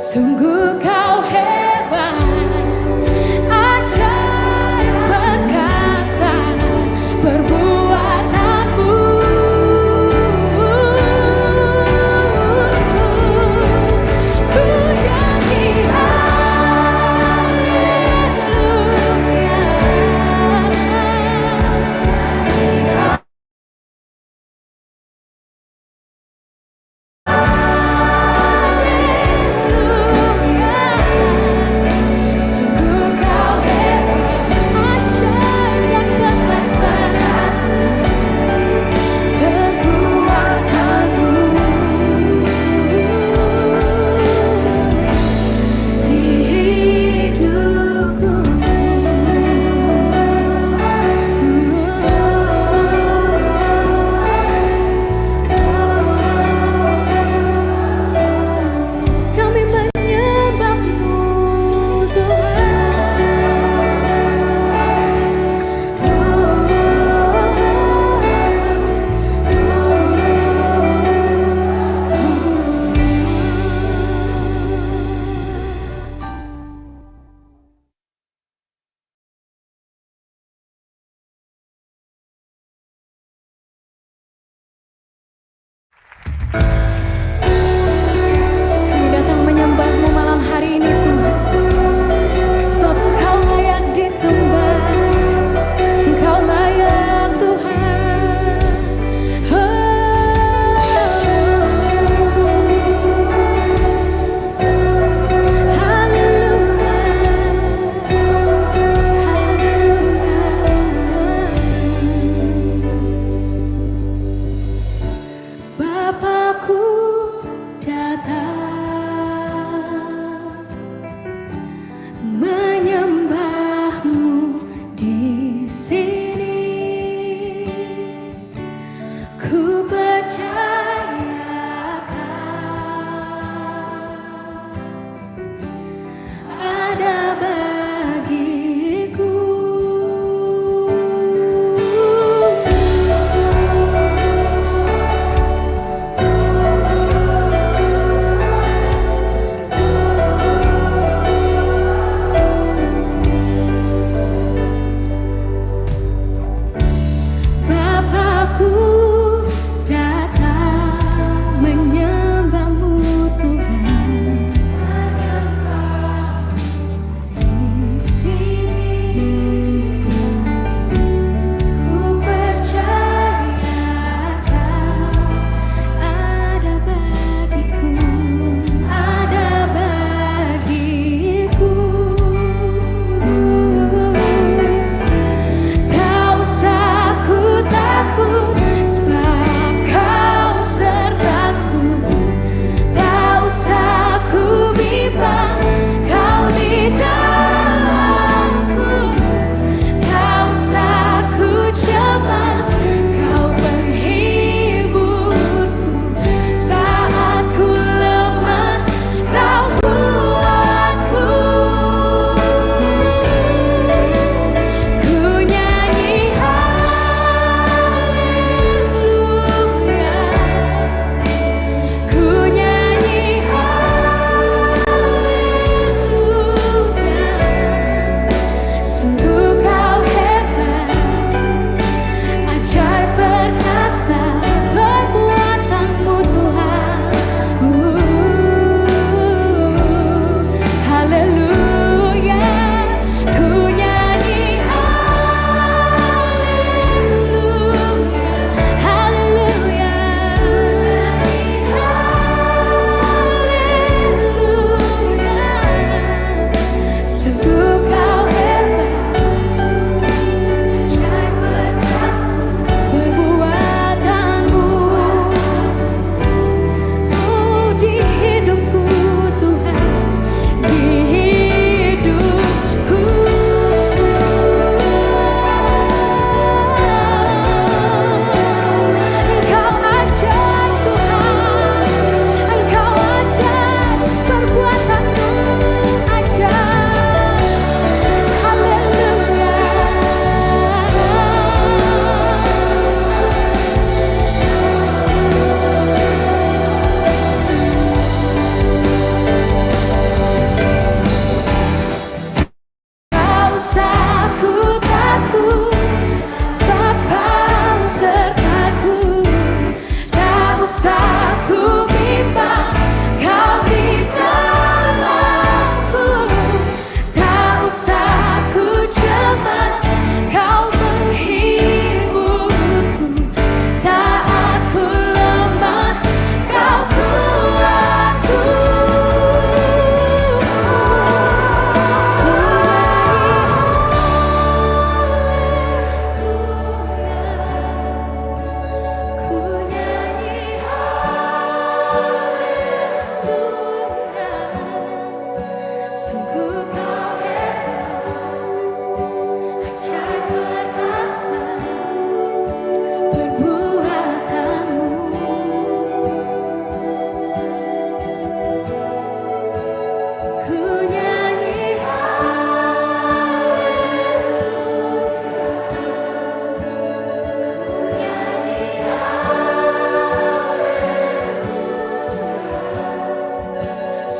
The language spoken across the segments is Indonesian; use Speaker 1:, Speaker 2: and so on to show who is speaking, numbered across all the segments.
Speaker 1: Sungguh kau hebat, ajaib perkasa perbuatanmu. Ku nyanyi haleluya.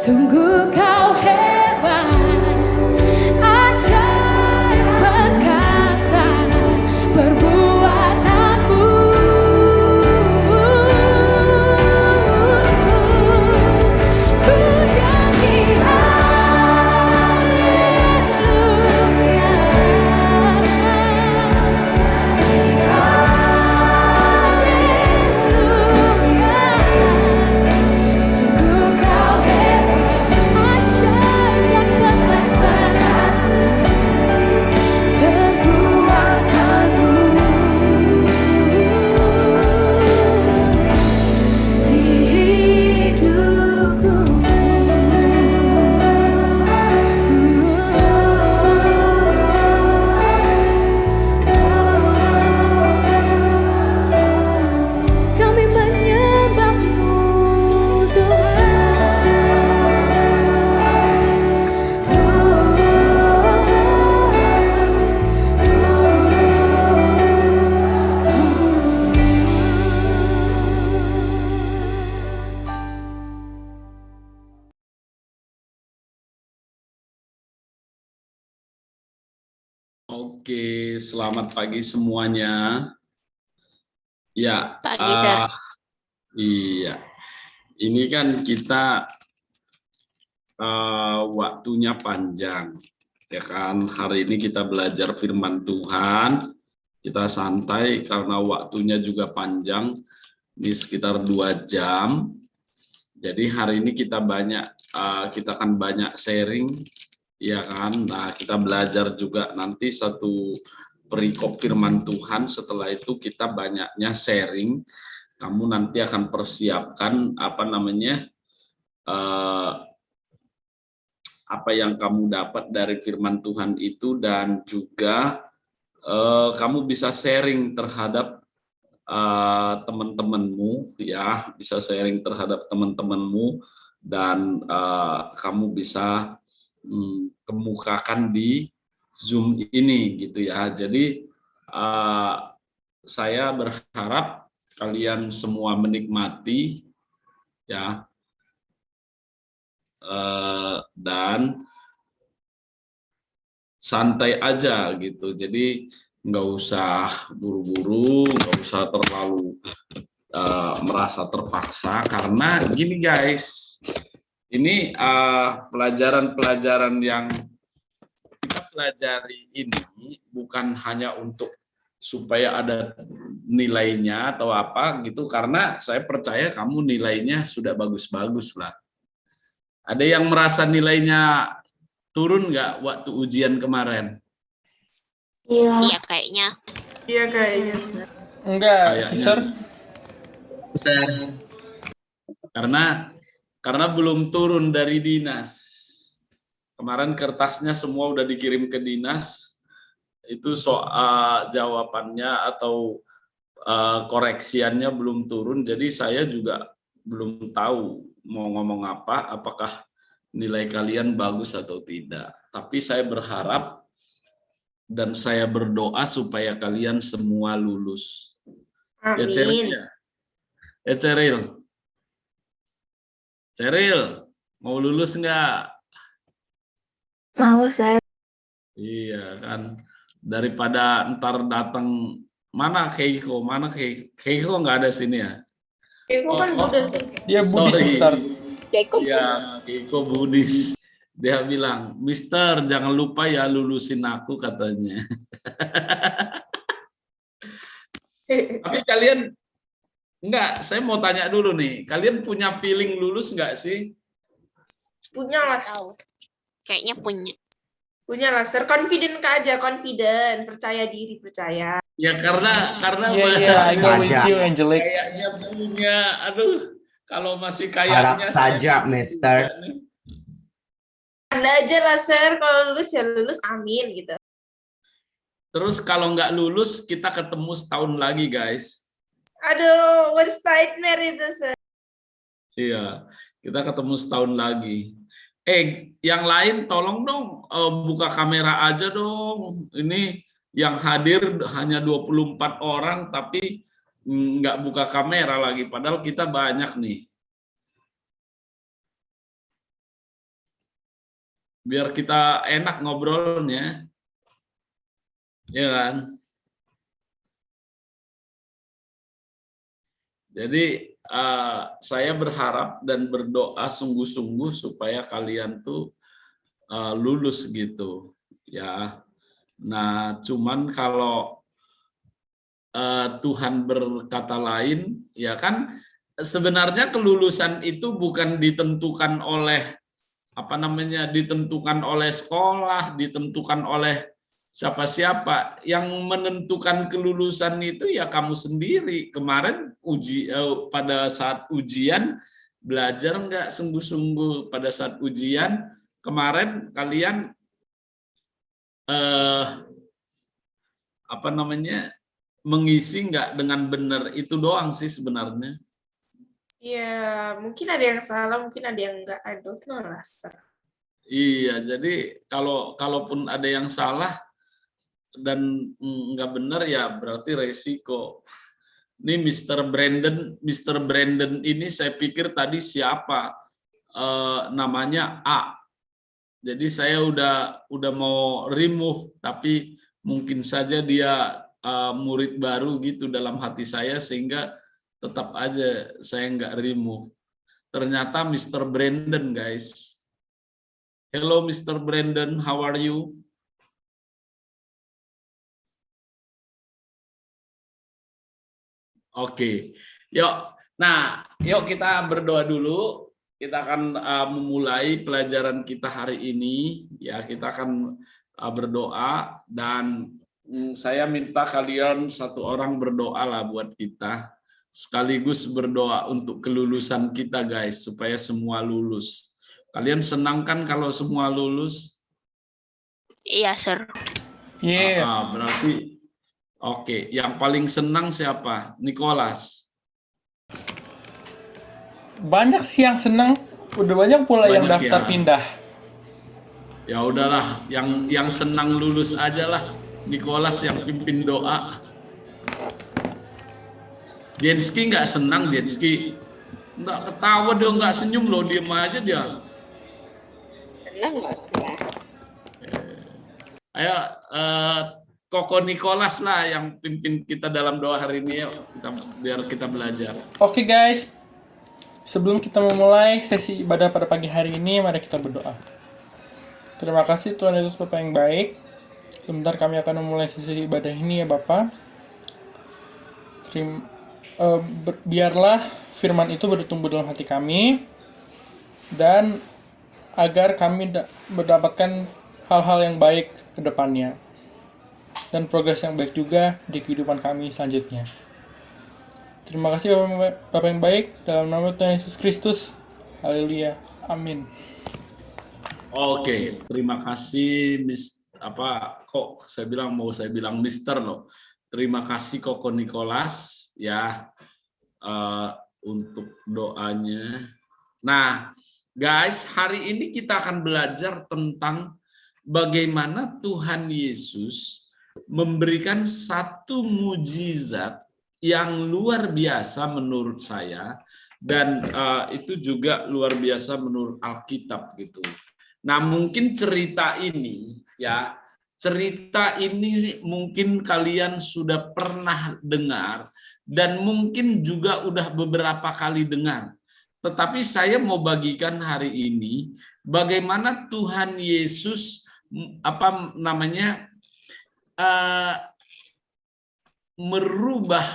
Speaker 1: Sungguh kau hebat, ajaib perkasa perbuatanmu. Ku nyanyi sungguh kau hebat, ajaib dan perkasa perbuatanmu di hidupku. Kami menyembahmu
Speaker 2: Oke, selamat pagi semuanya. Ya,
Speaker 3: Pagi, Sir.
Speaker 2: iya. Ini kan kita waktunya panjang, ya kan? Hari ini kita belajar firman Tuhan. Kita santai karena waktunya juga panjang, di sekitar 2 jam. Jadi hari ini kita akan banyak sharing, ya kan? Nah, kita belajar juga nanti satu perikop firman Tuhan. Setelah itu kita banyaknya sharing. Kamu nanti akan persiapkan apa yang kamu dapat dari firman Tuhan itu, dan juga kamu bisa sharing terhadap teman-temanmu, ya, bisa sharing terhadap teman-temanmu, dan kamu bisa kemukakan di Zoom ini, gitu ya. Jadi saya berharap kalian semua menikmati, ya, dan santai aja gitu. Jadi nggak usah buru-buru, nggak usah terlalu merasa terpaksa, karena gini guys, ini pelajaran-pelajaran yang kita pelajari ini bukan hanya untuk supaya ada nilainya atau apa gitu, karena saya percaya kamu nilainya sudah bagus-bagus lah. Ada yang merasa nilainya turun nggak waktu ujian kemarin?
Speaker 3: Iya, kayaknya.
Speaker 4: Iya kayaknya sih.
Speaker 5: Enggak, sih, Sir.
Speaker 2: Karena belum turun dari dinas. Kemarin kertasnya semua udah dikirim ke dinas. Itu soal jawabannya atau koreksiannya belum turun. Jadi saya juga belum tahu mau ngomong apa, apakah nilai kalian bagus atau tidak. Tapi saya berharap dan saya berdoa supaya kalian semua lulus. Ya, Ceril,
Speaker 4: Amin.
Speaker 2: ya Ceril. Ceril, mau lulus nggak?
Speaker 6: Mau, Sir.
Speaker 2: Iya kan, daripada ntar datang mana Keiko nggak ada sini ya?
Speaker 4: Keiko kan Buddha sih.
Speaker 5: Dia Buddhis,
Speaker 2: Sorry.
Speaker 5: Mister.
Speaker 2: Iya, Keiko Buddhis. Dia bilang, Mister jangan lupa ya lulusin aku, katanya. Tapi kalian enggak, saya mau tanya dulu nih, kalian punya feeling lulus nggak sih?
Speaker 4: Punya lah.
Speaker 3: Tahu. Kayaknya punya.
Speaker 4: Punya lah, Sir. Confident aja, confident. Percaya diri, percaya.
Speaker 2: Ya karena
Speaker 5: Iya, I go with you, Angelic.
Speaker 2: kayaknya punya, aduh, kalau masih
Speaker 7: Harap
Speaker 2: kayaknya
Speaker 7: saja, Mister.
Speaker 4: Anda aja lah, Sir. Kalau lulus ya lulus, amin gitu.
Speaker 2: Terus kalau nggak lulus, kita ketemu setahun lagi, guys.
Speaker 4: Aduh, what's nightmare itu, Sir.
Speaker 2: Iya, kita ketemu setahun lagi. Yang lain tolong dong buka kamera aja dong. Ini yang hadir hanya 24 orang, tapi nggak buka kamera lagi, padahal kita banyak nih. biar kita enak ngobrolnya, ya kan? Jadi saya berharap dan berdoa sungguh-sungguh supaya kalian tuh lulus gitu, ya. Nah, cuman kalau Tuhan berkata lain, ya kan, sebenarnya kelulusan itu bukan ditentukan oleh ditentukan oleh sekolah, ditentukan oleh siapa-siapa. Yang menentukan kelulusan itu ya kamu sendiri. Kemarin pada saat ujian belajar nggak sungguh-sungguh pada saat ujian kemarin kalian mengisi nggak dengan benar, itu doang sih sebenarnya.
Speaker 4: Ya, mungkin ada yang salah, mungkin ada yang enggak. I don't know, rasa.
Speaker 2: Iya, jadi kalaupun ada yang salah dan nggak benar ya berarti resiko. Ini Mr. Brandon ini saya pikir tadi siapa? Namanya A. Jadi saya udah mau remove, tapi mungkin saja dia murid baru gitu dalam hati saya sehingga tetap aja saya nggak remove. Ternyata Mr. Brandon, guys. Hello Mr. Brandon, how are you? Oke. Yuk kita berdoa dulu. Kita akan memulai pelajaran kita hari ini. Ya, kita akan berdoa dan saya minta kalian satu orang berdoa lah buat kita. Sekaligus berdoa untuk kelulusan kita, guys, supaya semua lulus. Kalian senang kan kalau semua lulus?
Speaker 3: Iya, Sir.
Speaker 5: Iya.
Speaker 2: Berarti oke. Yang paling senang siapa? Nicholas.
Speaker 5: Banyak sih yang senang. Udah banyak pula yang
Speaker 2: Banyak
Speaker 5: daftar
Speaker 2: ya.
Speaker 5: pindah.
Speaker 2: Ya udahlah, yang senang lulus aja lah. Nicholas yang pimpin doa. Jenski nggak senang, Jenski. Nggak ketawa dia, nggak senyum loh, diem aja dia. Ayo, Koko Nicholas lah yang pimpin kita dalam doa hari ini, yuk. Biar kita belajar.
Speaker 5: Oke guys, sebelum kita memulai sesi ibadah pada pagi hari ini, mari kita berdoa. Terima kasih Tuhan Yesus Bapa yang baik. Sebentar kami akan memulai sesi ibadah ini ya Bapa. Biarlah firman itu bertumbuh dalam hati kami, dan agar kami mendapatkan hal-hal yang baik ke depannya, dan progres yang baik juga di kehidupan kami selanjutnya. Terima kasih Bapak yang baik, dalam nama Tuhan Yesus Kristus. Haleluya. Amin.
Speaker 2: Oke, terima kasih saya bilang Mister loh. Terima kasih Koko Nicholas ya untuk doanya. Nah, guys, hari ini kita akan belajar tentang bagaimana Tuhan Yesus memberikan satu mujizat yang luar biasa menurut saya, dan itu juga luar biasa menurut Alkitab gitu. Nah, mungkin cerita ini mungkin kalian sudah pernah dengar dan mungkin juga udah beberapa kali dengar. Tetapi saya mau bagikan hari ini bagaimana Tuhan Yesus merubah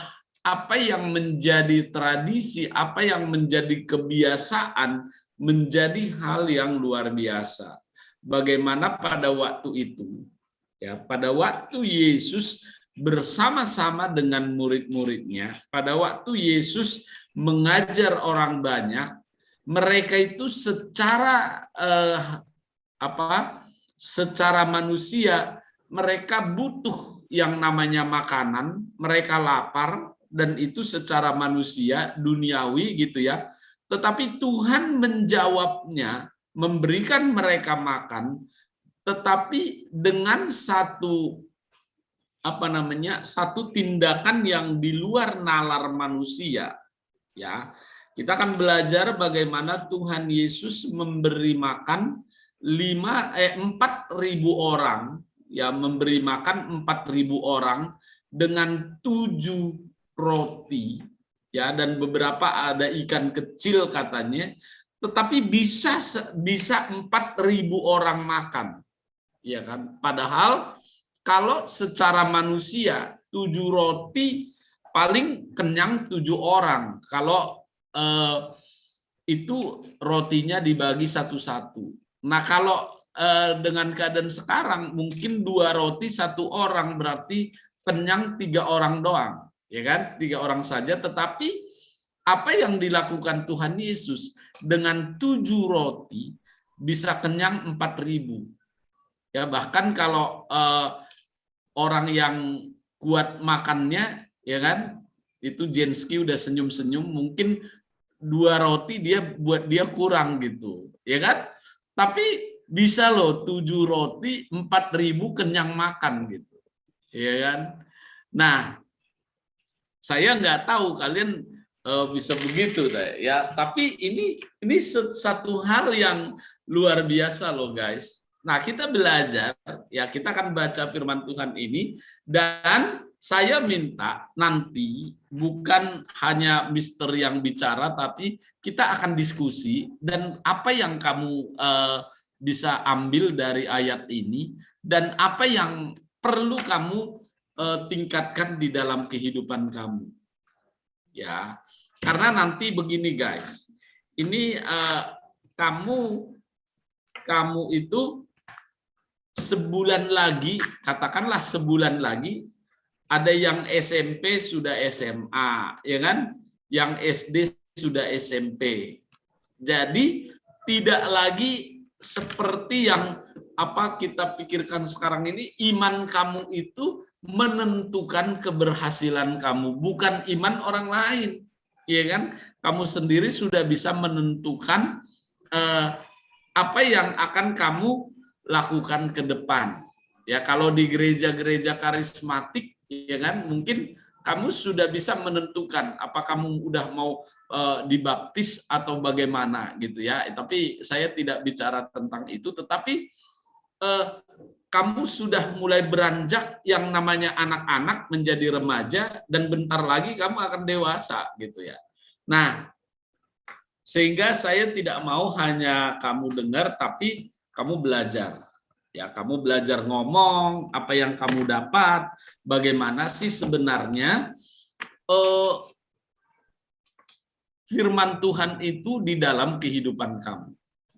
Speaker 2: apa yang menjadi tradisi, apa yang menjadi kebiasaan menjadi hal yang luar biasa. Bagaimana pada waktu itu, ya, pada waktu Yesus bersama-sama dengan murid-muridnya, pada waktu Yesus mengajar orang banyak, mereka itu secara secara manusia mereka butuh yang namanya makanan, mereka lapar, dan itu secara manusia duniawi gitu ya. Tetapi Tuhan menjawabnya, memberikan mereka makan, tetapi dengan satu tindakan yang di luar nalar manusia. Ya, kita akan belajar bagaimana Tuhan Yesus memberi makan 4.000 orang, ya, memberi makan 4.000 orang dengan 7 roti, ya, dan beberapa ada ikan kecil katanya, tetapi bisa 4.000 orang makan, ya kan? Padahal kalau secara manusia 7 roti paling kenyang 7 orang. Kalau itu rotinya dibagi satu-satu. Nah, kalau dengan keadaan sekarang mungkin 2 roti 1 orang, berarti kenyang 3 orang doang, ya kan? 3 orang saja. Tetapi apa yang dilakukan Tuhan Yesus dengan 7 roti bisa kenyang 4.000. Ya, bahkan kalau orang yang kuat makannya, ya kan, itu Jenski udah senyum-senyum, mungkin 2 roti buat dia kurang gitu, ya kan? Tapi bisa loh 7 roti 4.000 kenyang makan gitu, ya kan? Nah, saya nggak tahu kalian bisa begitu, ya. Tapi ini satu hal yang luar biasa loh, guys. Nah, kita belajar, ya, kita akan baca firman Tuhan ini, dan saya minta nanti bukan hanya Mister yang bicara, tapi kita akan diskusi, dan apa yang kamu bisa ambil dari ayat ini, dan apa yang perlu kamu tingkatkan di dalam kehidupan kamu. Ya, karena nanti begini, guys. Ini kamu itu sebulan lagi, katakanlah sebulan lagi, ada yang SMP sudah SMA, ya kan? Yang SD sudah SMP. Jadi tidak lagi seperti yang apa kita pikirkan sekarang ini, iman kamu itu menentukan keberhasilan kamu, bukan iman orang lain, ya kan? Kamu sendiri sudah bisa menentukan apa yang akan kamu lakukan ke depan. Ya, kalau di gereja-gereja karismatik, ya kan, mungkin kamu sudah bisa menentukan apa kamu udah mau dibaptis atau bagaimana gitu ya. Tapi saya tidak bicara tentang itu, tetapi kamu sudah mulai beranjak yang namanya anak-anak menjadi remaja, dan bentar lagi kamu akan dewasa gitu ya. Nah, sehingga saya tidak mau hanya kamu dengar, tapi kamu belajar. Ya, kamu belajar ngomong apa yang kamu dapat, bagaimana sih sebenarnya firman Tuhan itu di dalam kehidupan kamu.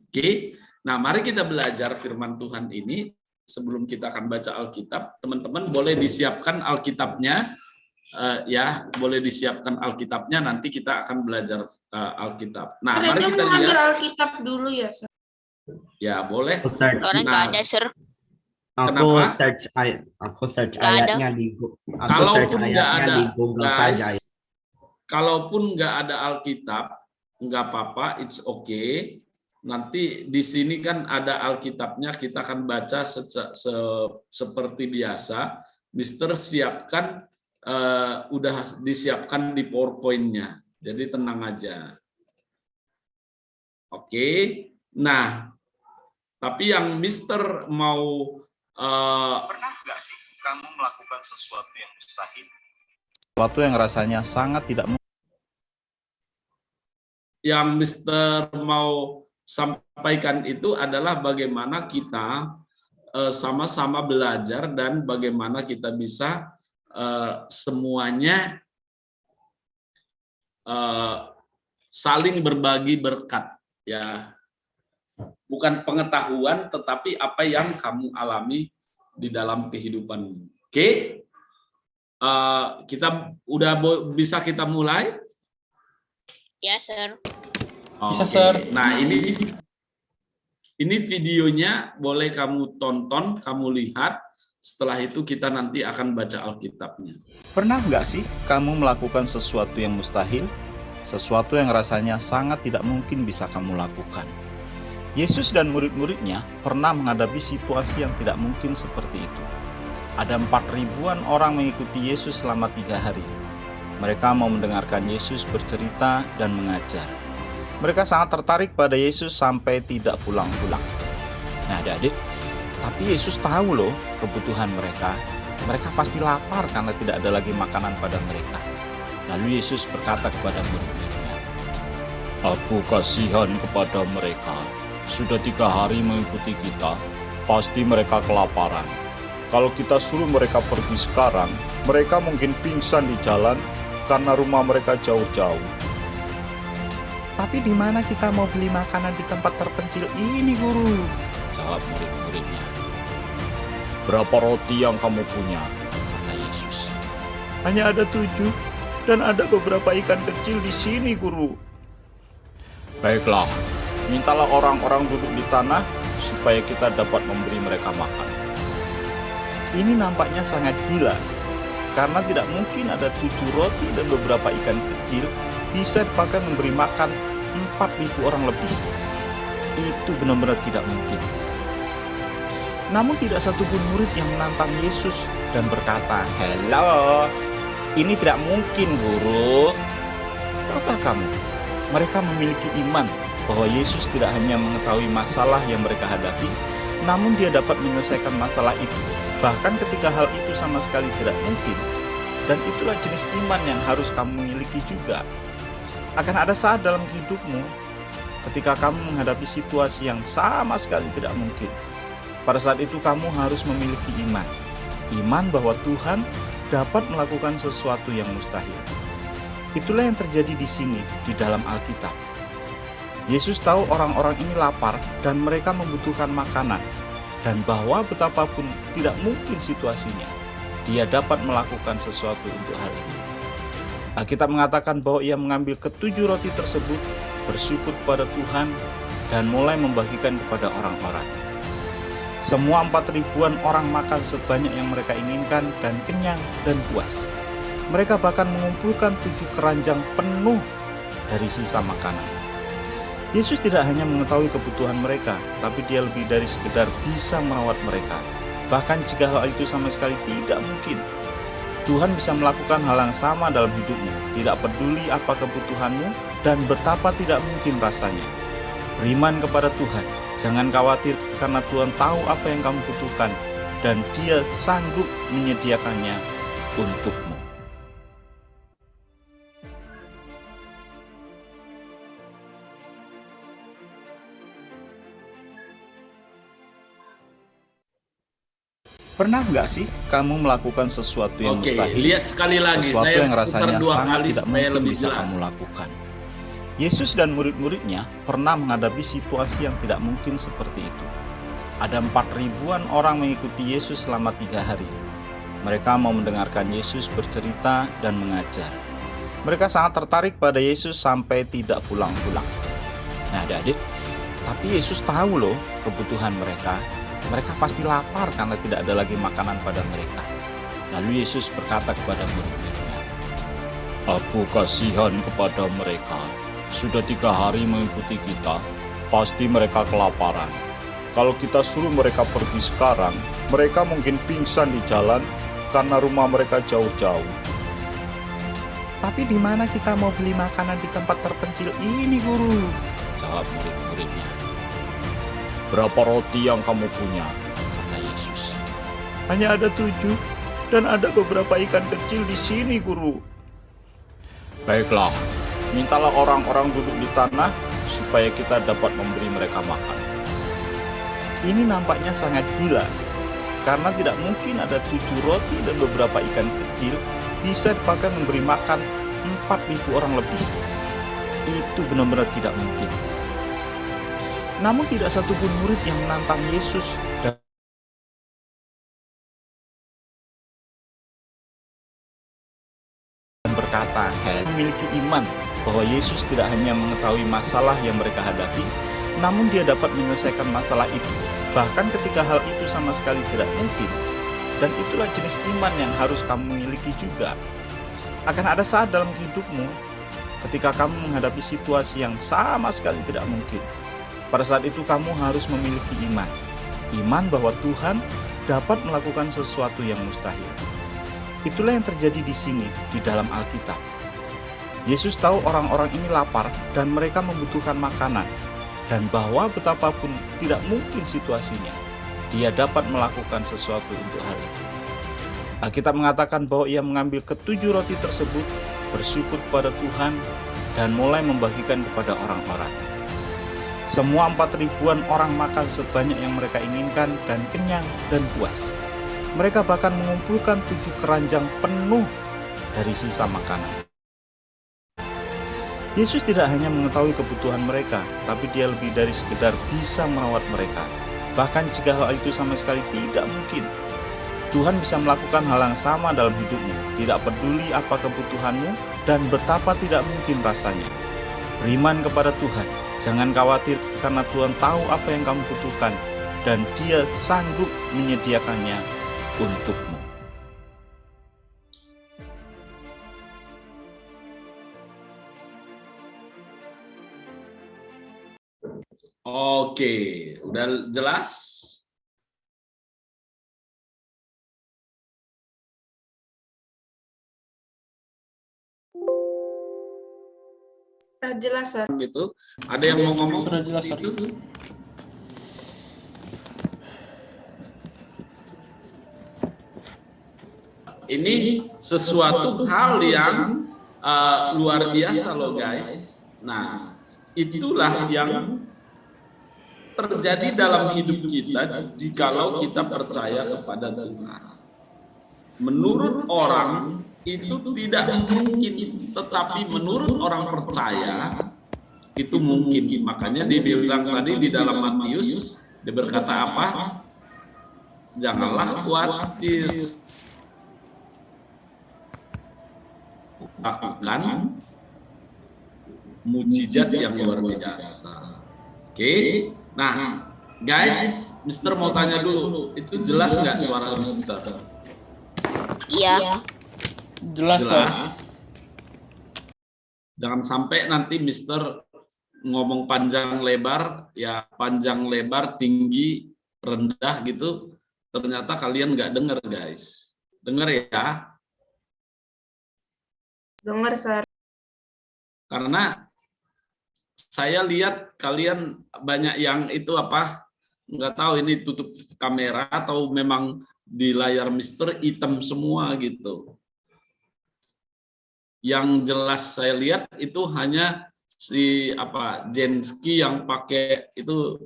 Speaker 2: Oke. Nah, mari kita belajar firman Tuhan ini. Sebelum kita akan baca Alkitab, teman-teman boleh disiapkan Alkitabnya, ya, boleh disiapkan Alkitabnya. Nanti kita akan belajar Alkitab. Nah, mari kita lihat.
Speaker 4: Ambil Alkitab dulu ya, Sir.
Speaker 2: Ya, boleh.
Speaker 3: Soalnya nggak ada, Sir.
Speaker 2: Kenapa?
Speaker 7: Aku search ayatnya di Google
Speaker 2: guys,
Speaker 7: saja.
Speaker 2: Kalaupun nggak ada Alkitab, nggak apa-apa, it's okay. Nanti di sini kan ada Alkitabnya, kita akan baca seperti biasa. Mister siapkan, udah disiapkan di PowerPoint-nya, jadi tenang aja. Oke. Nah, tapi yang Mister mau
Speaker 8: pernah nggak sih kamu melakukan sesuatu yang mustahil? Sesuatu yang rasanya sangat tidak mungkin.
Speaker 2: Yang Mister mau sampaikan itu adalah bagaimana kita sama-sama belajar dan bagaimana kita bisa semuanya saling berbagi berkat, ya. Bukan pengetahuan, tetapi apa yang kamu alami di dalam kehidupanmu. Oke? Kita udah bisa kita mulai?
Speaker 3: Ya, Sir.
Speaker 5: Bisa, Sir.
Speaker 2: Nah, ini videonya boleh kamu tonton, kamu lihat. Setelah itu kita nanti akan baca Alkitabnya.
Speaker 8: Pernah nggak sih kamu melakukan sesuatu yang mustahil? Sesuatu yang rasanya sangat tidak mungkin bisa kamu lakukan. Yesus dan murid-muridnya pernah menghadapi situasi yang tidak mungkin seperti itu. Ada 4.000-an orang mengikuti Yesus selama 3 hari. Mereka mau mendengarkan Yesus bercerita dan mengajar. Mereka sangat tertarik pada Yesus sampai tidak pulang-pulang. Nah, adik-adik, tapi Yesus tahu loh kebutuhan mereka. Mereka pasti lapar karena tidak ada lagi makanan pada mereka. Lalu Yesus berkata kepada murid-muridnya, "Aku kasihan kepada mereka. Sudah 3 hari mengikuti kita, pasti mereka kelaparan. Kalau kita suruh mereka pergi sekarang, mereka mungkin pingsan di jalan karena rumah mereka jauh-jauh." "Tapi di mana kita mau beli makanan di tempat terpencil ini, Guru?" jawab murid-muridnya. "Berapa roti yang kamu punya?" kata Yesus. "Hanya ada 7, dan ada beberapa ikan kecil di sini, Guru." "Baiklah, mintalah orang-orang duduk di tanah supaya kita dapat memberi mereka makan." Ini nampaknya sangat gila, karena tidak mungkin ada 7 roti dan beberapa ikan kecil bisa dipakai memberi makan 4.000 orang lebih. Itu benar-benar tidak mungkin. Namun tidak satupun murid yang menantang Yesus dan berkata, "Halo, ini tidak mungkin, Guru." Tahukah kamu, mereka memiliki iman bahwa Yesus tidak hanya mengetahui masalah yang mereka hadapi, namun Dia dapat menyelesaikan masalah itu, bahkan ketika hal itu sama sekali tidak mungkin. Dan itulah jenis iman yang harus kamu miliki juga. Akan ada saat dalam hidupmu ketika kamu menghadapi situasi yang sama sekali tidak mungkin. Pada saat itu kamu harus memiliki iman. Iman bahwa Tuhan dapat melakukan sesuatu yang mustahil. Itulah yang terjadi di sini, di dalam Alkitab. Yesus tahu orang-orang ini lapar dan mereka membutuhkan makanan. Dan bahwa betapapun tidak mungkin situasinya, Dia dapat melakukan sesuatu untuk hal ini. Alkitab mengatakan bahwa Ia mengambil ke-7 roti tersebut, bersyukur kepada Tuhan, dan mulai membagikan kepada orang-orang. Semua 4.000-an orang makan sebanyak yang mereka inginkan dan kenyang dan puas. Mereka bahkan mengumpulkan 7 keranjang penuh dari sisa makanan. Yesus tidak hanya mengetahui kebutuhan mereka, tapi Dia lebih dari sekedar bisa merawat mereka. Bahkan jika hal itu sama sekali tidak mungkin, Tuhan bisa melakukan hal yang sama dalam hidupmu. Tidak peduli apa kebutuhanmu dan betapa tidak mungkin rasanya. Beriman kepada Tuhan. Jangan khawatir karena Tuhan tahu apa yang kamu butuhkan dan Dia sanggup menyediakannya untukmu. Pernah nggak sih kamu melakukan sesuatu yang
Speaker 2: Oke,
Speaker 8: mustahil?
Speaker 2: lihat sekali lagi.
Speaker 8: Sesuatu
Speaker 2: Saya
Speaker 8: yang rasanya
Speaker 2: putar 2
Speaker 8: sangat
Speaker 2: kali
Speaker 8: tidak
Speaker 2: supaya
Speaker 8: mungkin
Speaker 2: lebih
Speaker 8: bisa
Speaker 2: jelas.
Speaker 8: kamu lakukan. Yesus dan murid-muridnya pernah menghadapi situasi yang tidak mungkin seperti itu. Ada 4.000-an orang mengikuti Yesus selama 3 hari. Mereka mau mendengarkan Yesus bercerita dan mengajar. Mereka sangat tertarik pada Yesus sampai tidak pulang-pulang. Nah, adik-adik, tapi Yesus tahu loh kebutuhan mereka. Mereka pasti lapar karena tidak ada lagi makanan pada mereka. Lalu Yesus berkata kepada murid-muridnya, "Aku kasihan kepada mereka. Sudah 3 hari mengikuti kita, pasti mereka kelaparan. Kalau kita suruh mereka pergi sekarang, mereka mungkin pingsan di jalan karena rumah mereka jauh-jauh." "Tapi di mana kita mau beli makanan di tempat terpencil ini, Guru?" jawab murid-muridnya. "Berapa roti yang kamu punya?" kata Yesus. "Hanya ada 7, dan ada beberapa ikan kecil di sini, Guru." "Baiklah, mintalah orang-orang duduk di tanah supaya kita dapat memberi mereka makan." Ini nampaknya sangat gila, karena tidak mungkin ada 7 roti dan beberapa ikan kecil bisa dipakai memberi makan 4.000 orang lebih. Itu benar-benar tidak mungkin. Namun tidak satupun murid yang menantang Yesus dan berkata, memiliki iman bahwa Yesus tidak hanya mengetahui masalah yang mereka hadapi, namun Dia dapat menyelesaikan masalah itu, bahkan ketika hal itu sama sekali tidak mungkin. Dan itulah jenis iman yang harus kamu miliki juga. Akan ada saat dalam hidupmu ketika kamu menghadapi situasi yang sama sekali tidak mungkin. Pada saat itu kamu harus memiliki iman. Iman bahwa Tuhan dapat melakukan sesuatu yang mustahil. Itulah yang terjadi di sini, di dalam Alkitab. Yesus tahu orang-orang ini lapar dan mereka membutuhkan makanan. dan bahwa betapapun tidak mungkin situasinya, dia dapat melakukan sesuatu untuk hal itu. Alkitab mengatakan bahwa ia mengambil ketujuh roti tersebut, bersyukur kepada Tuhan, dan mulai membagikan kepada orang-orang. Semua 4.000-an orang makan sebanyak yang mereka inginkan dan kenyang dan puas. Mereka bahkan mengumpulkan 7 keranjang penuh dari sisa makanan. Yesus tidak hanya mengetahui kebutuhan mereka, tapi dia lebih dari sekedar bisa merawat mereka. Bahkan jika hal itu sama sekali tidak mungkin, Tuhan bisa melakukan hal yang sama dalam hidupmu, tidak peduli apa kebutuhanmu dan betapa tidak mungkin rasanya. Beriman kepada Tuhan, jangan khawatir karena Tuhan tahu apa yang kamu butuhkan dan Dia sanggup menyediakannya untukmu.
Speaker 2: Oke, udah jelas?
Speaker 4: Jelas, Sir.
Speaker 2: Gitu. Ada yang mau ngomong?
Speaker 5: Sudah jelas, Sir.
Speaker 2: Itu? Ini sesuatu hal yang luar biasa loh guys. Nah, itulah yang terjadi dalam hidup kita jikalau kita percaya kepada Tuhan. Menurut orang itu tidak mungkin, tetapi menurut orang percaya itu mungkin. Makanya dia bilang tadi di dalam Matius, dia berkata apa? Janganlah khawatir, lakukan mujizat yang luar biasa. Oke, nah guys, Mister mau tanya dulu, itu jelas nggak suara Mister?
Speaker 3: Iya.
Speaker 5: Jelas, Sir.
Speaker 2: Jelas. Jangan sampai nanti Mister ngomong panjang lebar, ya panjang lebar, tinggi, rendah gitu, ternyata kalian nggak dengar guys. Dengar ya.
Speaker 4: Dengar, Sir.
Speaker 2: Karena saya lihat kalian banyak yang itu apa, nggak tahu ini tutup kamera atau memang di layar Mister hitam semua gitu. Yang jelas saya lihat itu hanya si apa Jenski yang pakai itu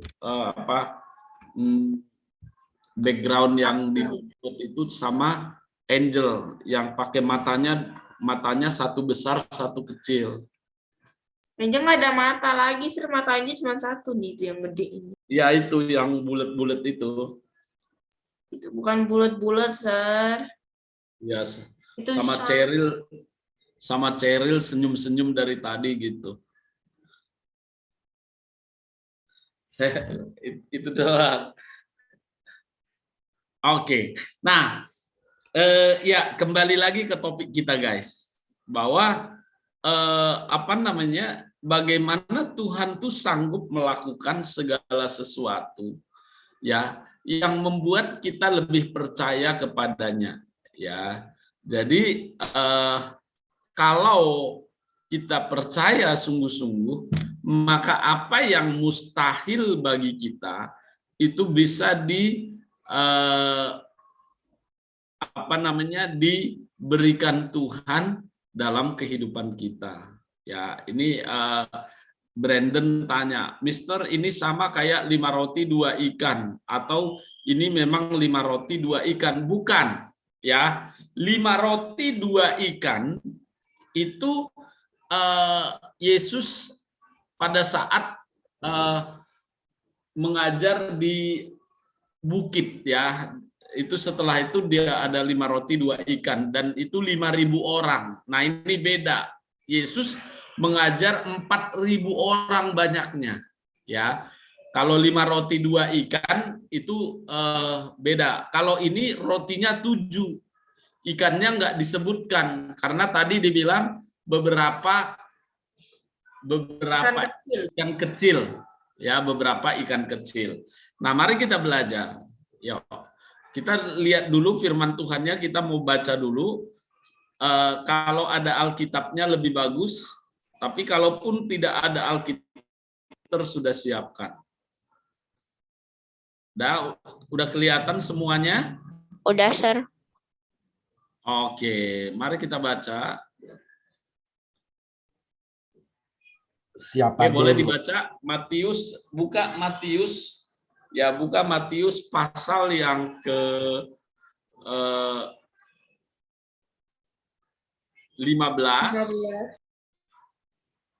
Speaker 2: background yang ditutup itu, sama Angel yang pakai matanya satu besar satu kecil.
Speaker 4: Angel nggak ada mata lagi, Sir. Matanya cuma satu nih, itu yang gede ini.
Speaker 2: Ya itu yang bulat-bulat itu.
Speaker 4: Itu bukan bulat-bulat, Sir.
Speaker 2: Ya,
Speaker 4: Itu
Speaker 2: sama Cheryl senyum-senyum dari tadi gitu. Itu doang. Oke. Nah, ya kembali lagi ke topik kita guys, bahwa bagaimana Tuhan tuh sanggup melakukan segala sesuatu ya yang membuat kita lebih percaya kepadanya ya. Jadi kalau kita percaya sungguh-sungguh, maka apa yang mustahil bagi kita itu bisa diberikan Tuhan dalam kehidupan kita. Ya, ini Brandon tanya, Mister, ini sama kayak 5 roti 2 ikan atau ini memang 5 roti 2 ikan? Bukan, ya. 5 roti 2 ikan itu Yesus pada saat mengajar di bukit ya. Itu setelah itu dia ada 5 roti 2 ikan dan itu 5.000 orang. Nah, ini beda. Yesus mengajar 4.000 orang banyaknya ya. Kalau 5 roti 2 ikan itu beda. Kalau ini rotinya 7, ikannya nggak disebutkan karena tadi dibilang beberapa ikan kecil ya, beberapa ikan kecil. Nah, mari kita belajar. Yuk. Kita lihat dulu firman Tuhannya, kita mau baca dulu. Kalau ada Alkitabnya lebih bagus, tapi kalaupun tidak ada Alkitab, sudah siapkan. Udah kelihatan semuanya?
Speaker 3: Udah, Sir.
Speaker 2: Oke, mari kita baca.
Speaker 7: Siapa
Speaker 2: Oke, boleh
Speaker 7: dulu?
Speaker 2: dibaca Matius, buka Matius, ya buka Matius pasal yang ke 15.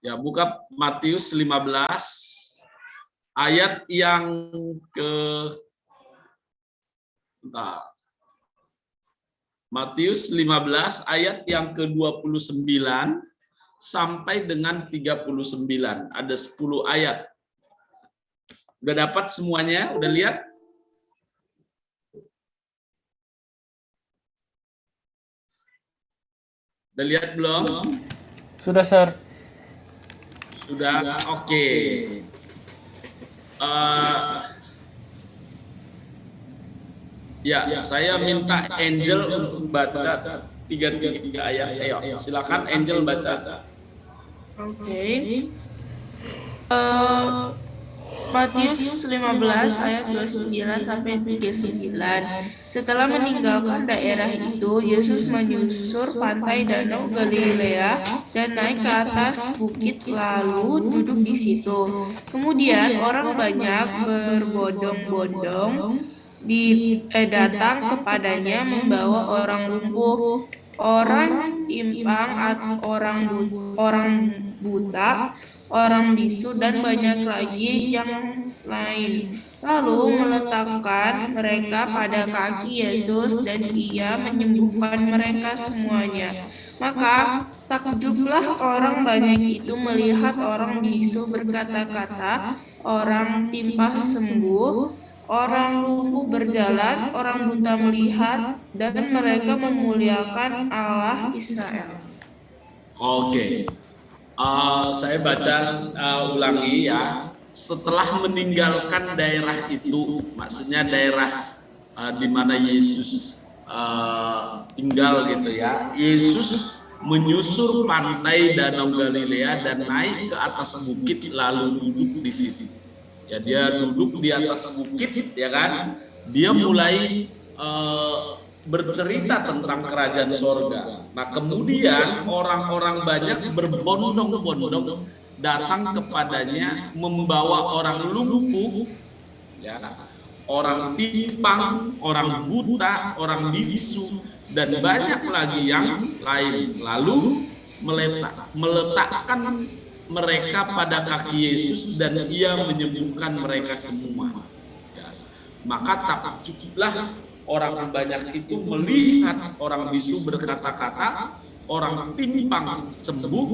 Speaker 2: Ya, buka Matius 15 ayat yang ke Matius 15 ayat yang ke-29 sampai dengan 39. Ada 10 ayat. Udah dapat semuanya? Udah lihat? Udah lihat belum?
Speaker 5: Sudah, Sir.
Speaker 2: Sudah, oke. Ya, saya minta Angel untuk baca 3 ayat. Ayo, silakan Angel baca.
Speaker 4: Oke. Matius 15 ayat 29 sampai 39. Setelah meninggalkan daerah itu, Yesus menyusur pantai Danau Galilea dan naik ke atas bukit lalu duduk di situ. Kemudian orang banyak berbondong-bondong datang kepadanya membawa orang lumpuh, orang timpang, orang buta, orang bisu, dan banyak lagi yang lain. Lalu meletakkan mereka pada kaki Yesus dan Ia menyembuhkan mereka semuanya. Maka takjublah orang banyak itu melihat orang bisu berkata-kata, orang timpang sembuh, orang lumpuh berjalan, orang buta melihat, dan mereka memuliakan Allah Israel.
Speaker 2: Oke. Saya baca ulangi ya. Setelah meninggalkan daerah itu, maksudnya daerah di mana Yesus tinggal gitu ya. Yesus menyusur pantai Danau Galilea dan naik ke atas bukit lalu duduk di situ. Ya, dia duduk di atas bukit, ya kan? Dia mulai bercerita tentang kerajaan sorga. Nah, kemudian orang-orang banyak berbondong-bondong datang kepadanya membawa orang lumpuh, ya, orang timpang, orang buta, orang bisu, dan banyak lagi yang lain. Lalu meletakkan mereka pada kaki Yesus dan Ia menyembuhkan mereka semua. Ya. Maka takjublah orang banyak itu melihat orang bisu berkata-kata, orang timpang sembuh,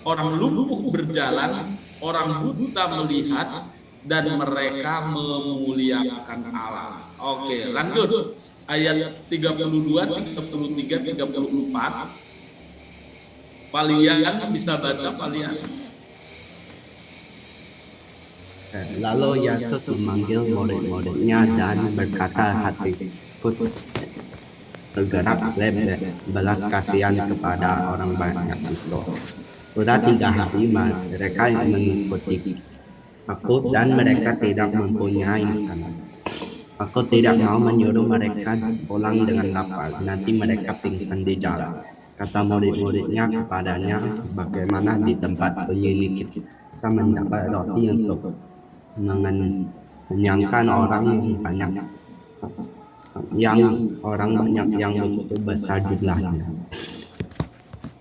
Speaker 2: orang lumpuh berjalan, orang buta melihat, dan mereka memuliakan Allah. Oke, lanjut. Ayat 32, 33, 34. Kalian bisa baca kalian.
Speaker 7: Lalu Yesus memanggil murid-muridnya dan berkata, hatiku tergerak oleh belas kasihan kepada orang banyak itu. Sudah 3 hari mereka yang mengikuti aku dan mereka tidak mempunyai makanan. Aku tidak mau menyuruh mereka pulang dengan lapar, nanti mereka pingsan di jalan. Kata murid-muridnya kepadanya, bagaimana di tempat sunyi kita mendapat roti untuk mengenyangkan orang banyak, yang begitu besar jumlahnya.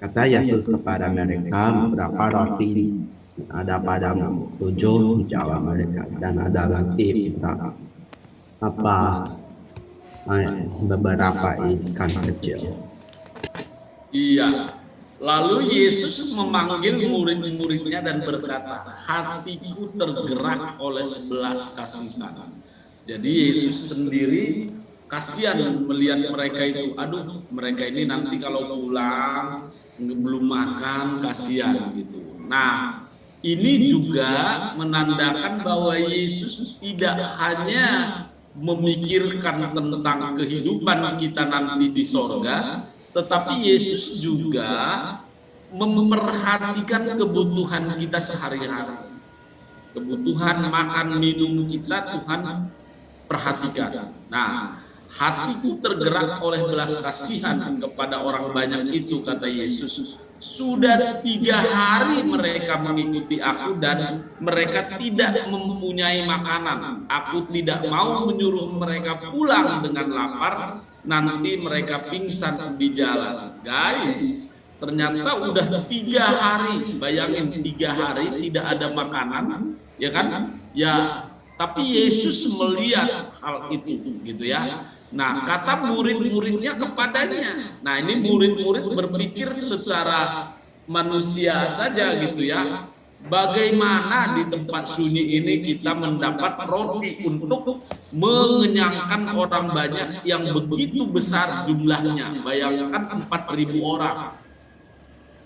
Speaker 7: Kata Yesus kepada mereka, berapa roti ada padamu? 7, jawab mereka. Dan ada lagi beberapa ikan kecil.
Speaker 2: Iya. Lalu Yesus memanggil murid-muridnya dan berkata, hatiku tergerak oleh 11 kasihan. Jadi Yesus sendiri kasihan melihat mereka itu. Aduh, mereka ini nanti kalau pulang belum makan, kasihan gitu. Nah, ini juga menandakan bahwa Yesus tidak hanya memikirkan tentang kehidupan kita nanti di sorga, tetapi Yesus juga memperhatikan kebutuhan kita sehari-hari. kebutuhan makan minum kita Tuhan perhatikan. Nah, hatiku tergerak oleh belas kasihan kepada orang banyak itu, kata Yesus. Sudah 3 hari mereka mengikuti aku dan mereka tidak mempunyai makanan. Aku tidak mau menyuruh mereka pulang dengan lapar, nanti mereka pingsan di jalan. Guys, ternyata udah 3 hari, bayangin 3 hari tidak ada makanan, ya kan? Ya, tapi Yesus melihat hal itu, gitu ya. Nah, kata murid-muridnya kepadanya. Nah, ini murid-murid berpikir secara manusia saja gitu ya. Bagaimana di tempat sunyi ini kita mendapat roti untuk mengenyangkan orang banyak yang begitu besar jumlahnya. Bayangkan 4.000 orang.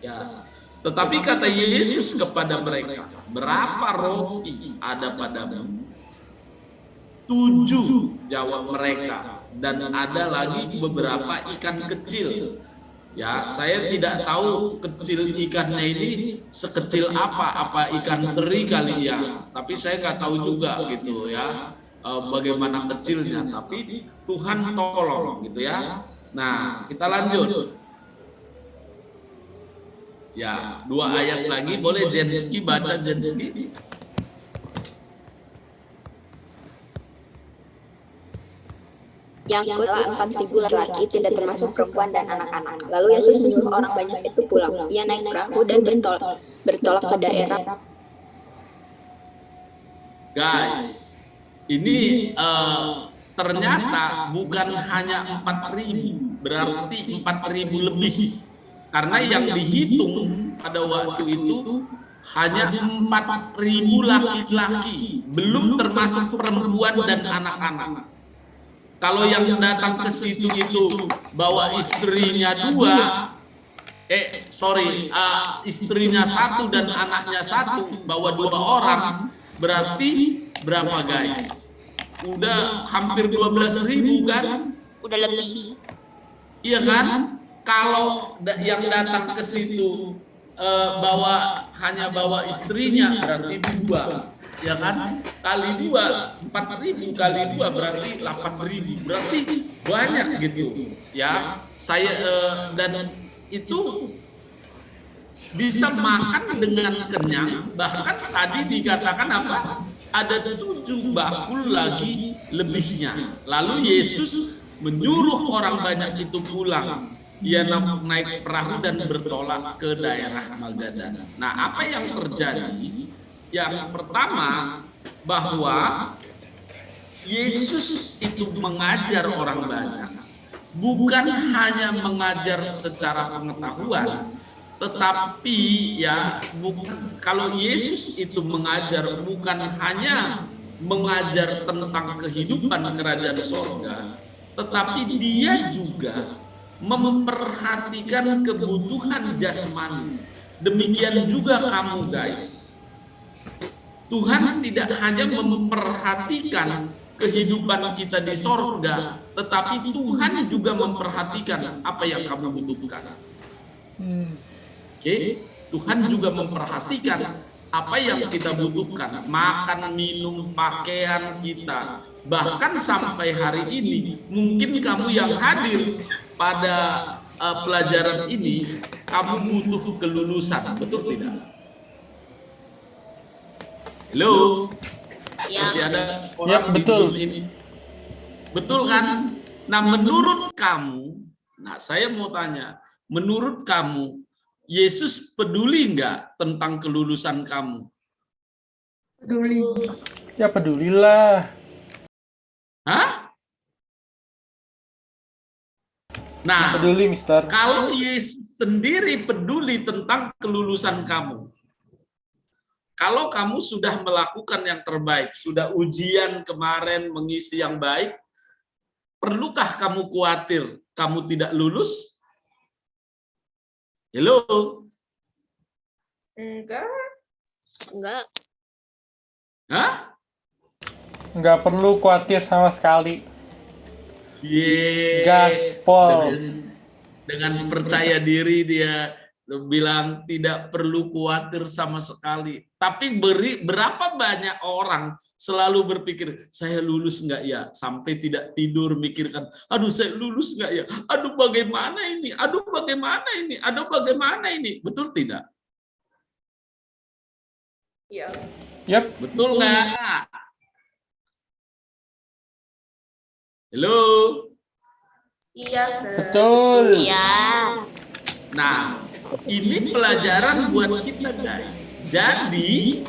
Speaker 2: Ya. Tetapi kata Yesus kepada mereka, berapa roti ada padamu? 7, jawab mereka, dan ada lagi beberapa ikan kecil. Ya, saya tidak tahu kecil ikannya ini sekecil apa ikan teri kali ya, tapi saya nggak tahu juga gitu ya, bagaimana kecilnya. Tapi Tuhan tolong gitu ya. Nah, kita lanjut. Ya, 2 ayat lagi, boleh Jenski baca, Jenski?
Speaker 3: Yang ikutlah 4.000 laki-laki, tidak termasuk perempuan dan anak-anak. Lalu Yesus menyuruh orang banyak itu pulang. Ia naik perahu dan bertolak ke daerah.
Speaker 2: Guys, ini ternyata bukan hanya 4.000, berarti 4.000 lebih. Karena yang dihitung pada waktu itu hanya 4.000 laki-laki, belum termasuk perempuan dan anak-anak. Kalau yang datang ke situ itu bawa istrinya 2, istrinya 1 dan anaknya 1, bawa 2 orang, berarti berapa guys? Udah hampir 12.000 kan?
Speaker 3: Udah lebih.
Speaker 2: Iya kan? Kalau yang datang ke situ hanya bawa istrinya, berarti 2. Ya kan, kali 2, 4.000 kali 2 berarti 8.000, berarti banyak gitu ya. Saya dan itu bisa makan dengan kenyang, bahkan tadi dikatakan apa, ada 7 bakul lagi lebihnya. Lalu Yesus menyuruh orang banyak itu pulang. Ia naik perahu dan bertolak ke daerah Magadana. Nah, apa yang terjadi? Yang pertama, bahwa Yesus itu mengajar orang banyak, bukan hanya mengajar secara pengetahuan, tetapi ya kalau Yesus itu mengajar bukan hanya mengajar tentang kehidupan kerajaan sorga, tetapi dia juga memperhatikan kebutuhan jasmani. Demikian juga kamu guys. Tuhan tidak hanya memperhatikan kehidupan kita di sorga, tetapi Tuhan juga memperhatikan apa yang kamu butuhkan. Oke, Tuhan juga memperhatikan apa yang kita butuhkan, makan, minum, pakaian kita. Bahkan sampai hari ini, mungkin kamu yang hadir pada pelajaran ini, kamu butuh kelulusan, betul tidak? Halo,
Speaker 3: Ya.
Speaker 2: masih ada orang di
Speaker 5: betul.
Speaker 2: Zoom ini. Betul kan? Nah, menurut kamu, nah saya mau tanya, menurut kamu, Yesus peduli nggak tentang kelulusan kamu?
Speaker 4: Peduli.
Speaker 5: Ya pedulilah.
Speaker 2: Hah? Nah,
Speaker 5: Peduli, Mister.
Speaker 2: kalau Yesus sendiri peduli tentang kelulusan kamu, kalau kamu sudah melakukan yang terbaik, sudah ujian kemarin mengisi yang baik, perlukah kamu khawatir kamu tidak lulus? Halo?
Speaker 3: Enggak.
Speaker 2: Hah?
Speaker 5: Nggak perlu khawatir sama sekali.
Speaker 2: Yeay.
Speaker 5: Gaspol.
Speaker 2: Dengan percaya diri dia bilang tidak perlu khawatir sama sekali. Tapi berapa banyak orang selalu berpikir, saya lulus nggak ya? Sampai tidak tidur mikirkan, aduh saya lulus nggak ya? Aduh bagaimana ini? Aduh bagaimana ini? Aduh bagaimana ini? Betul tidak?
Speaker 4: Yes.
Speaker 5: Yap.
Speaker 2: Betul nggak? Halo?
Speaker 4: Iya, Sir.
Speaker 5: Betul.
Speaker 2: Nah, ini pelajaran buat kita guys. Jadi,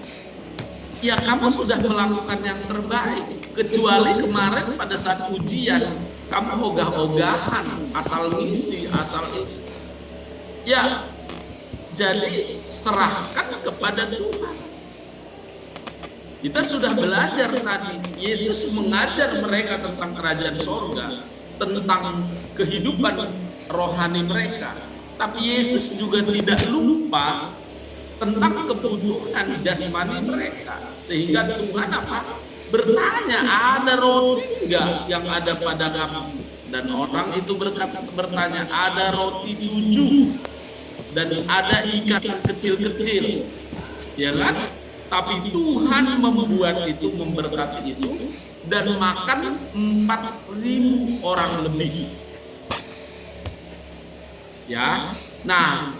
Speaker 2: ya kamu sudah melakukan yang terbaik. Kecuali kemarin pada saat ujian, kamu ogah-ogahan, asal ngisi, asal itu. Ya, jadi serahkan kepada Tuhan. Kita sudah belajar tadi, Yesus mengajar mereka tentang kerajaan sorga, tentang kehidupan rohani mereka. Tapi Yesus juga tidak lupa tentang kebutuhan jasmani mereka. Sehingga Tuhan bertanya, ada roti enggak yang ada pada kamu? Dan orang itu bertanya, ada roti 7 dan ada ikan kecil-kecil. Ya kan? Tapi Tuhan membuat itu, memberkati itu, dan makan 4.000 orang lebih. Ya, nah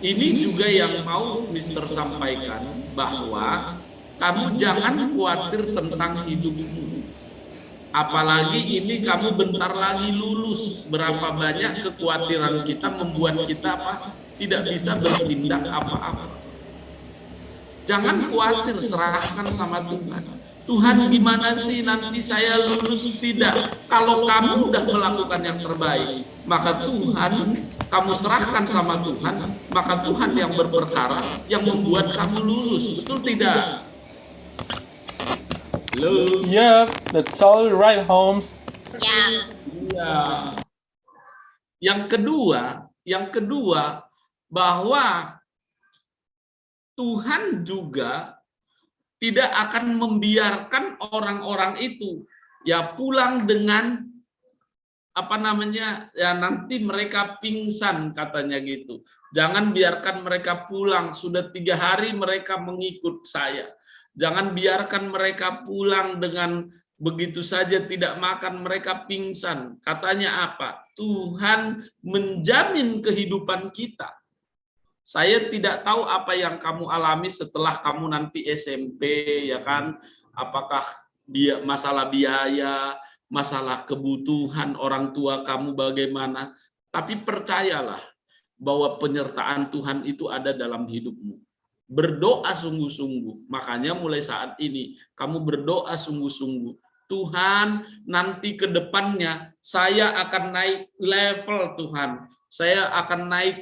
Speaker 2: ini juga yang mau Mister sampaikan, bahwa kamu jangan khawatir tentang hidupmu. Apalagi ini kamu bentar lagi lulus. Berapa banyak kekhawatiran kita membuat kita tidak bisa bertindak apa-apa. Jangan khawatir, serahkan sama Tuhan. Tuhan gimana sih nanti saya lulus? Tidak. Kalau kamu udah melakukan yang terbaik, maka Tuhan, kamu serahkan sama Tuhan, maka Tuhan yang berperkara, yang membuat kamu lulus. Betul tidak? Halo?
Speaker 5: Yep, that's all right, Holmes.
Speaker 2: Iya. Yang kedua, bahwa Tuhan juga tidak akan membiarkan orang-orang itu ya pulang dengan ya nanti mereka pingsan katanya gitu. Jangan biarkan mereka pulang, sudah 3 hari mereka mengikut saya. Jangan biarkan mereka pulang dengan begitu saja tidak makan, mereka pingsan. Katanya apa? Tuhan menjamin kehidupan kita. Saya tidak tahu apa yang kamu alami setelah kamu nanti SMP, ya kan? Apakah dia masalah biaya, masalah kebutuhan orang tua kamu bagaimana? Tapi percayalah bahwa penyertaan Tuhan itu ada dalam hidupmu. Berdoa sungguh-sungguh. Makanya mulai saat ini kamu berdoa sungguh-sungguh. Tuhan, nanti ke depannya saya akan naik level Tuhan. Saya akan naik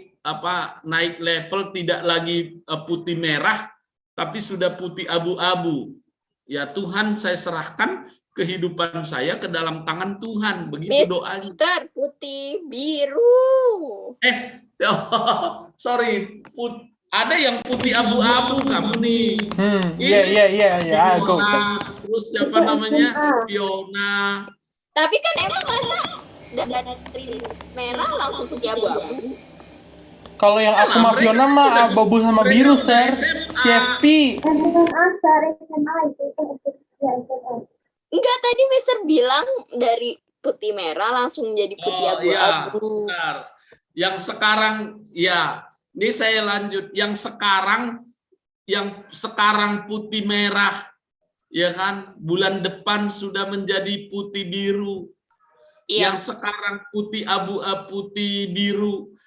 Speaker 2: level, tidak lagi putih merah tapi sudah putih abu-abu. Ya Tuhan, saya serahkan kehidupan saya ke dalam tangan Tuhan. Begitu doanya.
Speaker 3: Mister Putih Biru.
Speaker 2: Sorry, ada yang putih abu-abu kamu nih.
Speaker 5: Iya, go.
Speaker 2: Terus siapa namanya? Fiona.
Speaker 3: Tapi kan emang masa dari merah langsung putih abu-abu?
Speaker 5: Kalau yang aku sama Fiona mah abu sama biru, Sir. CFP.
Speaker 3: Enggak, tadi Mister bilang dari putih merah langsung jadi putih abu-abu.
Speaker 2: Benar. Yang sekarang, ya, ini saya lanjut. Yang sekarang putih merah, ya kan? Bulan depan sudah menjadi putih biru.
Speaker 3: Iya.
Speaker 2: Yang sekarang putih abu-abu, putih biru,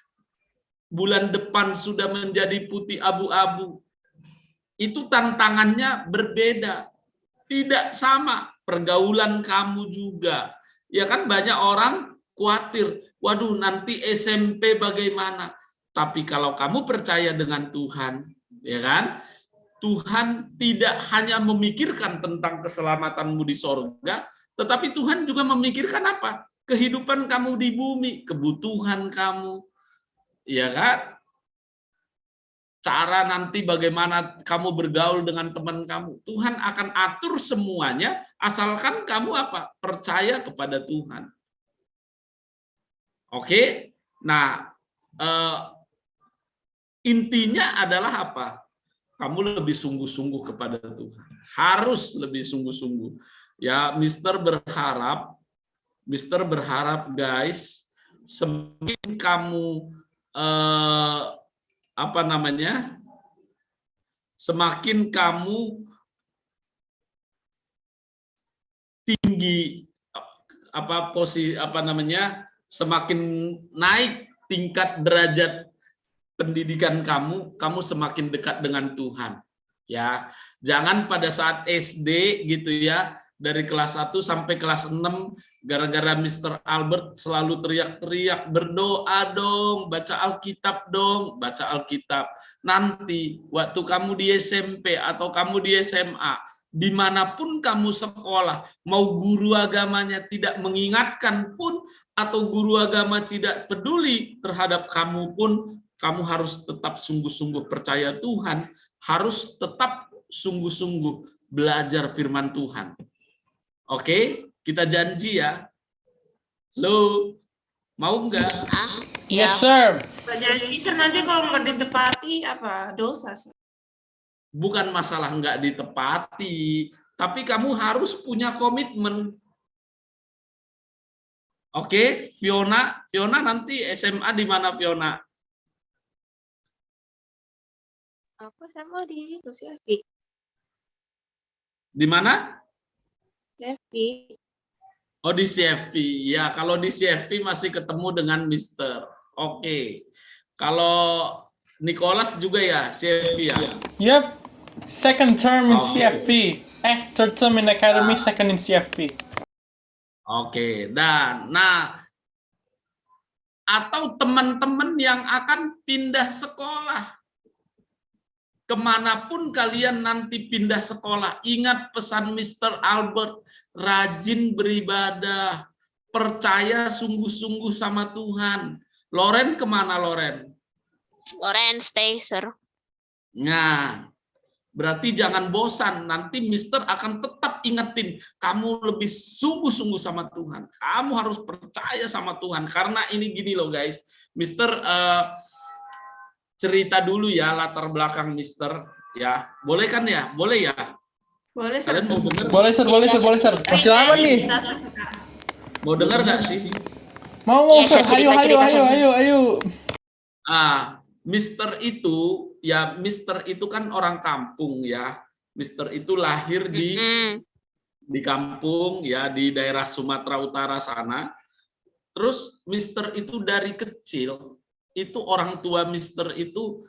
Speaker 2: bulan depan sudah menjadi putih abu-abu. Itu tantangannya berbeda. Tidak sama pergaulan kamu juga. Ya kan, banyak orang khawatir, waduh nanti SMP bagaimana? Tapi kalau kamu percaya dengan Tuhan, ya kan? Tuhan tidak hanya memikirkan tentang keselamatanmu di sorga, tetapi Tuhan juga memikirkan apa? Kehidupan kamu di bumi, kebutuhan kamu. Ya kan? Cara nanti bagaimana kamu bergaul dengan teman kamu. Tuhan akan atur semuanya, asalkan kamu percaya kepada Tuhan. Oke? Nah, intinya adalah apa? Kamu lebih sungguh-sungguh kepada Tuhan. Harus lebih sungguh-sungguh. Ya, Mister berharap guys, semakin kamu semakin kamu tinggi semakin naik tingkat derajat pendidikan kamu semakin dekat dengan Tuhan. Ya, jangan pada saat SD gitu ya, dari kelas 1 sampai kelas 6 gara-gara Mr. Albert selalu teriak-teriak, berdoa dong, baca Alkitab dong, baca Alkitab. Nanti waktu kamu di SMP atau kamu di SMA, dimanapun kamu sekolah, mau guru agamanya tidak mengingatkan pun, atau guru agama tidak peduli terhadap kamu pun, kamu harus tetap sungguh-sungguh percaya Tuhan, harus tetap sungguh-sungguh belajar firman Tuhan. Oke, kita janji ya. Lo mau nggak?
Speaker 5: Yes, sir.
Speaker 4: Janji nanti kalau nggak ditepati apa dosa?
Speaker 2: Bukan masalah nggak ditepati, tapi kamu harus punya komitmen. Oke, Fiona nanti SMA di mana, Fiona?
Speaker 3: Aku sama di itu CFP.
Speaker 2: Di mana?
Speaker 3: CFP.
Speaker 2: Oh, di CFP. Ya, kalau di CFP masih ketemu dengan Mister. Oke. Kalau Nicholas juga ya, CFP ya?
Speaker 5: Yep. Second term in
Speaker 2: Oke.
Speaker 5: CFP. Third term in academy, second in CFP.
Speaker 2: Oke. Dan, atau teman-teman yang akan pindah sekolah. Kemanapun kalian nanti pindah sekolah, ingat pesan Mr. Albert, rajin beribadah, percaya sungguh-sungguh sama Tuhan. Loren kemana, Loren?
Speaker 9: Loren, stay, sir.
Speaker 2: Nah, berarti jangan bosan, nanti Mister akan tetap ingetin, kamu lebih sungguh-sungguh sama Tuhan. Kamu harus percaya sama Tuhan, karena ini gini loh guys, Mister cerita dulu ya latar belakang Mister ya. Boleh kan ya? Boleh ya?
Speaker 4: Boleh, sir.
Speaker 2: Kalian mau denger?
Speaker 5: Boleh, sir. Masih lama nih.
Speaker 2: Mau dengar nggak sih?
Speaker 5: Mau,
Speaker 9: Iya,
Speaker 5: sir.
Speaker 9: sir,
Speaker 5: Ayo.
Speaker 2: Mister itu kan orang kampung ya. Mister itu lahir di kampung ya, di daerah Sumatera Utara sana. Terus Mister itu dari kecil itu orang tua Mister itu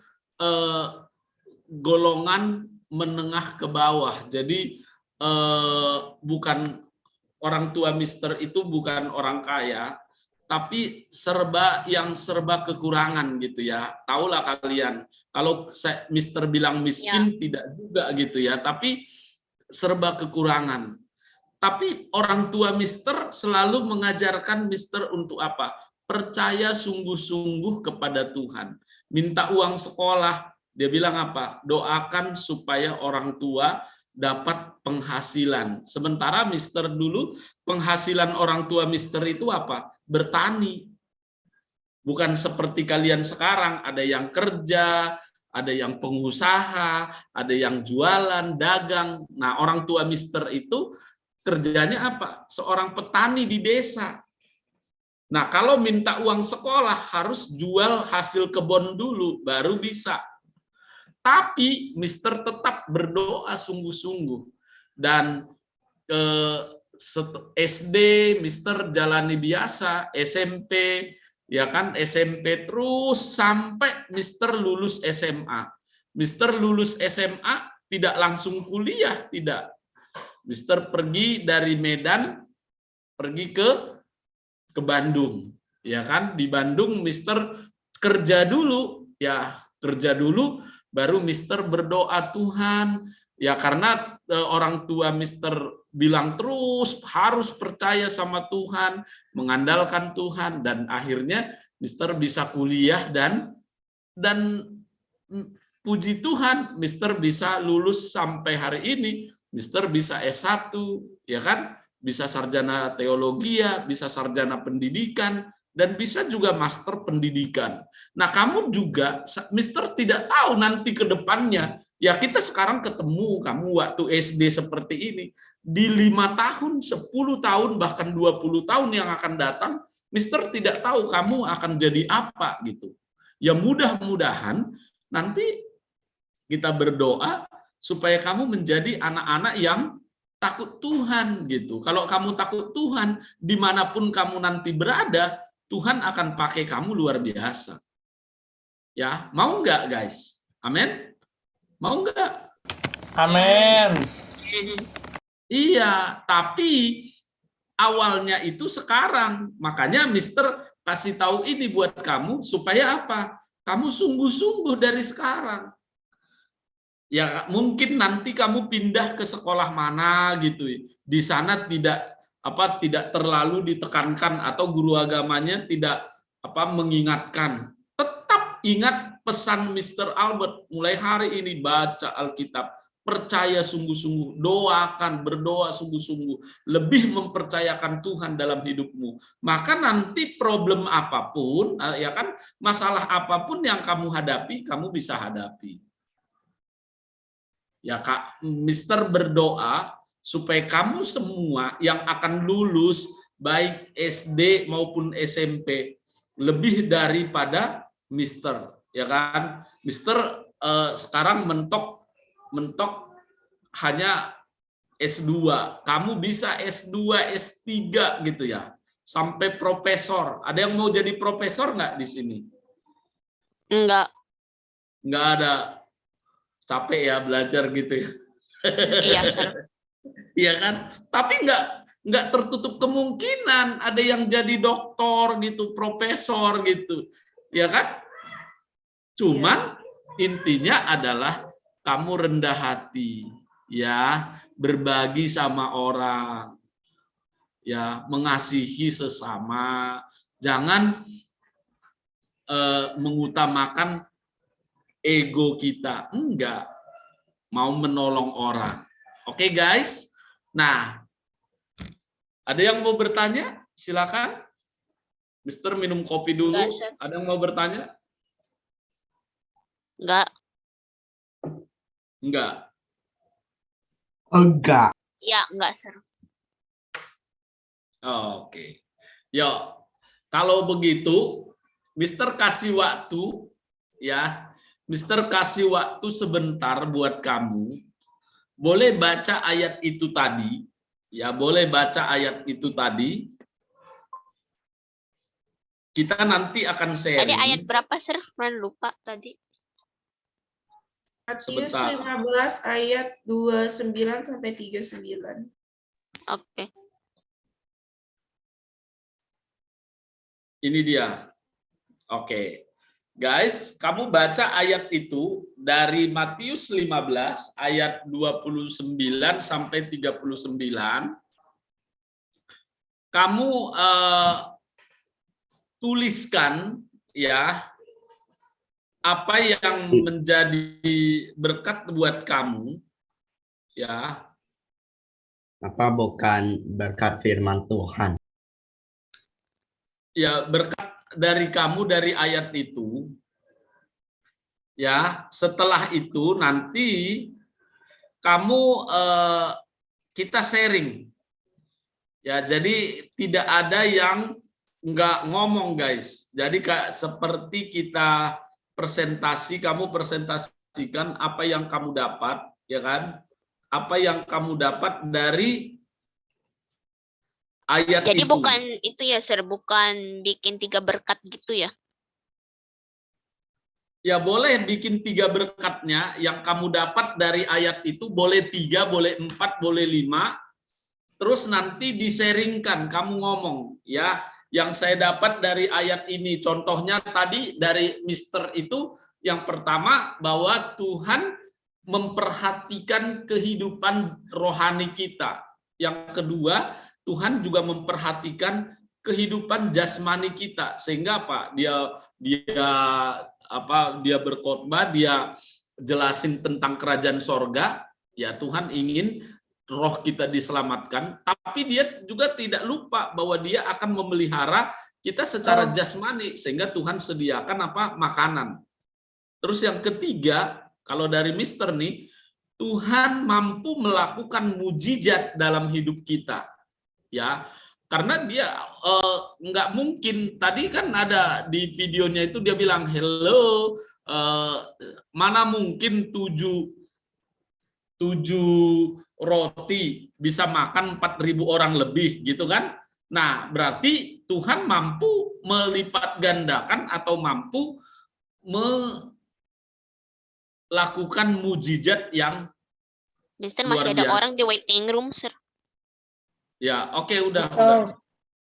Speaker 2: golongan menengah ke bawah. Jadi bukan orang tua Mister itu bukan orang kaya, tapi serba kekurangan gitu ya. Tahulah kalian, kalau Mister bilang miskin tidak juga gitu ya, tapi serba kekurangan. Tapi orang tua Mister selalu mengajarkan Mister untuk apa? Percaya sungguh-sungguh kepada Tuhan. Minta uang sekolah, dia bilang apa? Doakan supaya orang tua dapat penghasilan. Sementara Mister dulu, penghasilan orang tua Mister itu apa? Bertani. Bukan seperti kalian sekarang, ada yang kerja, ada yang pengusaha, ada yang jualan, dagang. Nah, orang tua Mister itu kerjanya apa? Seorang petani di desa. Nah, kalau minta uang sekolah harus jual hasil kebun dulu, baru bisa. Tapi Mister tetap berdoa sungguh-sungguh. Dan SD Mister jalani biasa, SMP, ya kan, SMP terus sampai Mister lulus SMA. Mister lulus SMA tidak langsung kuliah, tidak. Mister pergi dari Medan, pergi ke Bandung, ya kan? Di Bandung Mister kerja dulu, baru Mister berdoa Tuhan, ya karena orang tua Mister bilang terus harus percaya sama Tuhan, mengandalkan Tuhan, dan akhirnya Mister bisa kuliah dan puji Tuhan Mister bisa lulus sampai hari ini. Mister bisa S1, ya kan? Bisa sarjana teologi, bisa sarjana pendidikan, dan bisa juga master pendidikan. Nah, kamu juga, Mister tidak tahu nanti ke depannya. Ya, kita sekarang ketemu kamu waktu SD seperti ini. Di 5 tahun, 10 tahun, bahkan 20 tahun yang akan datang, Mister tidak tahu kamu akan jadi apa gitu. Ya, mudah-mudahan nanti kita berdoa supaya kamu menjadi anak-anak yang takut Tuhan gitu. Kalau kamu takut Tuhan, dimanapun kamu nanti berada, Tuhan akan pakai kamu luar biasa. Ya, mau nggak guys? Amin? Mau nggak?
Speaker 5: Amin.
Speaker 2: Iya, tapi awalnya itu sekarang. Makanya Mister kasih tahu ini buat kamu supaya apa? Kamu sungguh-sungguh dari sekarang. Ya, mungkin nanti kamu pindah ke sekolah mana gitu. Di sana tidak terlalu ditekankan atau guru agamanya tidak mengingatkan. Tetap ingat pesan Mr. Albert, mulai hari ini baca Alkitab, percaya sungguh-sungguh, doakan, berdoa sungguh-sungguh, lebih mempercayakan Tuhan dalam hidupmu. Maka nanti problem apapun, ya kan, masalah apapun yang kamu hadapi, kamu bisa hadapi. Ya Kak, Mister berdoa supaya kamu semua yang akan lulus baik SD maupun SMP lebih daripada Mister, ya kan? Mister sekarang mentok hanya S2, kamu bisa S2, S3 gitu ya, sampai profesor. Ada yang mau jadi profesor nggak di sini?
Speaker 9: Enggak.
Speaker 2: Nggak ada. Capek ya belajar gitu ya.
Speaker 9: Iya, Sir.
Speaker 2: Iya kan? Tapi nggak tertutup kemungkinan ada yang jadi doktor gitu, profesor gitu, ya kan? Cuman intinya adalah kamu rendah hati, ya, berbagi sama orang, ya, mengasihi sesama, jangan mengutamakan ego kita, enggak, mau menolong orang. Oke guys, nah, ada yang mau bertanya? Silakan. Mister minum kopi dulu.
Speaker 9: Enggak,
Speaker 2: ada yang mau bertanya?
Speaker 9: Enggak.
Speaker 2: Enggak.
Speaker 7: Enggak.
Speaker 9: Iya, enggak, Sir.
Speaker 2: Oke. Yo, kalau begitu, Mister kasih waktu, ya. Mister kasih waktu sebentar buat kamu. Boleh baca ayat itu tadi, ya, boleh baca ayat itu tadi. Kita nanti akan sharing.
Speaker 9: Tadi ayat berapa, Sir? Kemarin lupa tadi.
Speaker 4: Matius
Speaker 2: Sebentar.
Speaker 4: 15 ayat 29 sampai 39.
Speaker 9: Oke.
Speaker 2: Ini dia. Oke. Guys, kamu baca ayat itu dari Matius 15 ayat 29 sampai 39. Kamu tuliskan ya apa yang menjadi berkat buat kamu, ya.
Speaker 7: Apa bukan berkat firman Tuhan?
Speaker 2: Ya, berkat dari kamu dari ayat itu, ya. Setelah itu nanti kamu kita sharing, ya. Jadi tidak ada yang nggak ngomong guys. Jadi seperti kita presentasi, kamu presentasikan apa yang kamu dapat, ya kan? Apa yang kamu dapat dari ayat
Speaker 9: Jadi
Speaker 2: itu.
Speaker 9: bukan itu ya, Sir, bukan bikin 3 berkat gitu ya?
Speaker 2: Ya boleh bikin 3 berkatnya yang kamu dapat dari ayat itu, boleh 3, boleh 4, boleh 5. Terus nanti diseringkan, kamu ngomong, ya, yang saya dapat dari ayat ini. Contohnya tadi dari Mister itu, yang pertama bahwa Tuhan memperhatikan kehidupan rohani kita. Yang kedua, Tuhan juga memperhatikan kehidupan jasmani kita. Sehingga apa? Dia berkhotbah, dia jelasin tentang kerajaan sorga. Ya, Tuhan ingin roh kita diselamatkan, tapi dia juga tidak lupa bahwa dia akan memelihara kita secara jasmani sehingga Tuhan sediakan apa? Makanan. Terus yang ketiga, kalau dari Mister nih, Tuhan mampu melakukan mujizat dalam hidup kita. Ya, karena dia nggak mungkin, tadi kan ada di videonya itu dia bilang, hello, mana mungkin 7 roti bisa makan 4.000 orang lebih gitu kan. Nah, berarti Tuhan mampu melipat gandakan atau mampu melakukan mujizat yang
Speaker 9: Mister,
Speaker 2: luar
Speaker 9: masih ada
Speaker 2: biasa.
Speaker 9: orang di waiting room, Sir.
Speaker 2: Ya, oke, udah.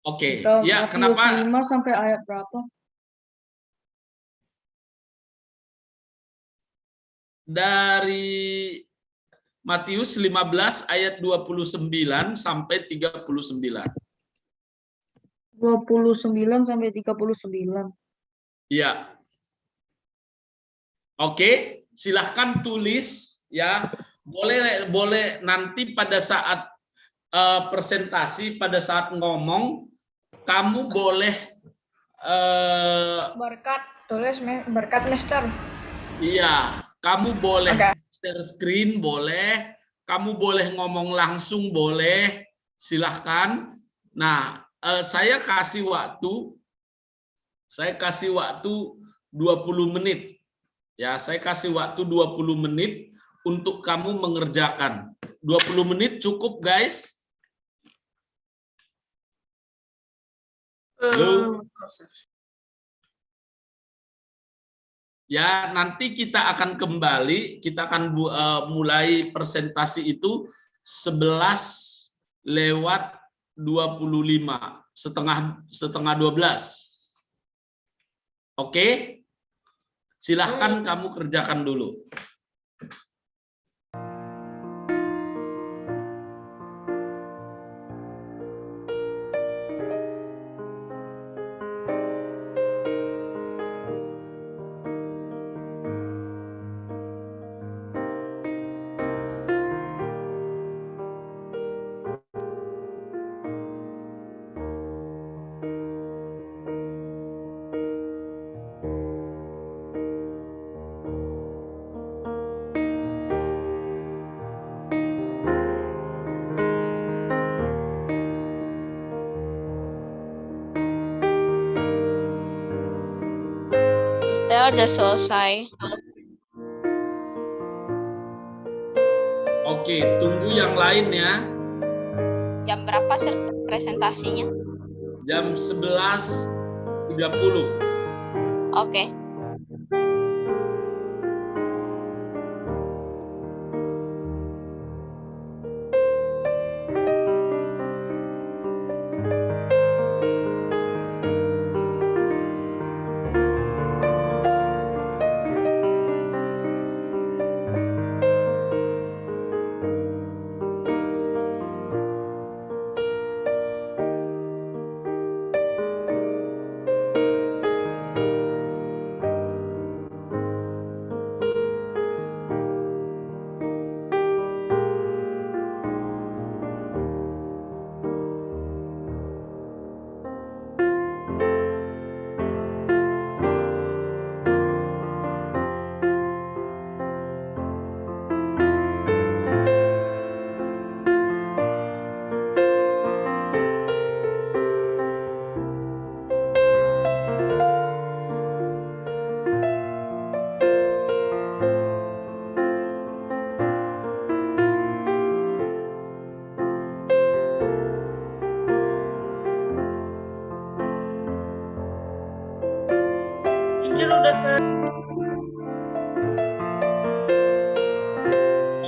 Speaker 2: Oke,
Speaker 1: Mister,
Speaker 2: ya
Speaker 1: Matius
Speaker 2: kenapa
Speaker 1: 5 sampai ayat berapa?
Speaker 2: dari Matius 15 ayat 29 sampai 39.
Speaker 1: 29 sampai 39.
Speaker 2: Iya. Oke, silahkan tulis ya. Boleh nanti pada saat presentasi, pada saat ngomong, kamu boleh
Speaker 1: Berkat, tulis berkat Mister.
Speaker 2: iya, kamu boleh share screen, boleh. Kamu boleh ngomong langsung, boleh. Silahkan. Nah, saya kasih waktu 20 menit. Ya, saya kasih waktu 20 menit untuk kamu mengerjakan. 20 menit cukup, guys? Halo? Ya, nanti kita akan kembali, kita akan mulai presentasi itu 11:25, setengah 12. Oke? Silahkan kamu kerjakan dulu.
Speaker 9: Mister, udah selesai.
Speaker 2: Oke, tunggu yang lain ya.
Speaker 9: Jam berapa, Sir, presentasinya?
Speaker 2: Jam 11:30.
Speaker 9: Oke.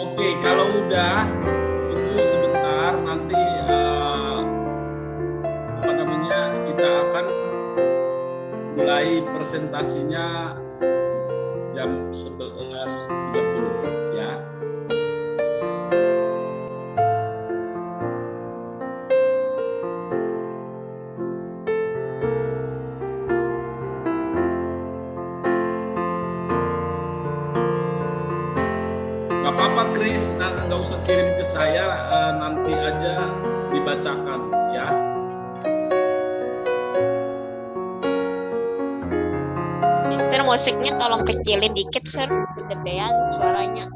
Speaker 2: Oke, kalau udah tunggu sebentar, nanti kita akan mulai presentasinya jam 11:30 ya. Nggak apa-apa, Chris, nggak usah kirim ke saya, nanti aja dibacakan ya.
Speaker 9: Sir, musiknya tolong kecilin dikit, Sir. Kegedean suaranya.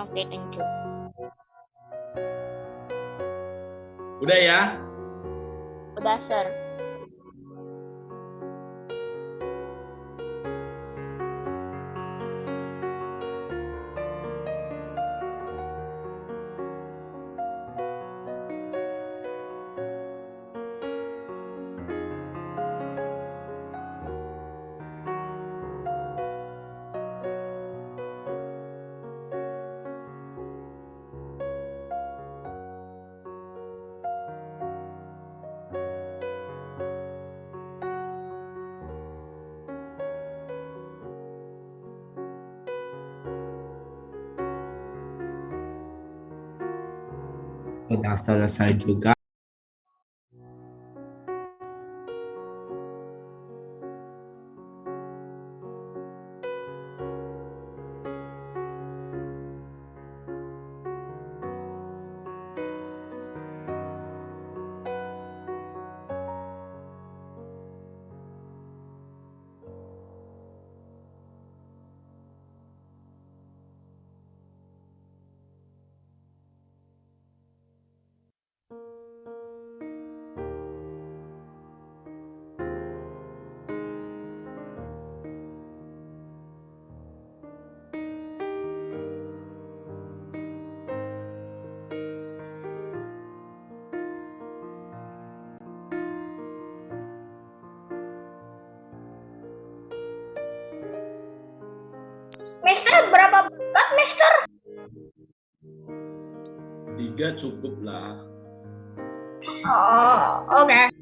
Speaker 9: Oke, thank you.
Speaker 2: Udah ya?
Speaker 9: Udah, Sir.
Speaker 7: Udah selesai juga.
Speaker 1: Mister, berapa berkat, Mister?
Speaker 2: 3 cukup lah.
Speaker 1: Oh, oke.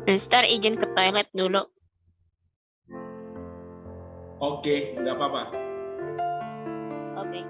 Speaker 9: Mister izin ke toilet dulu.
Speaker 2: Oke, nggak apa-apa.
Speaker 9: Oke.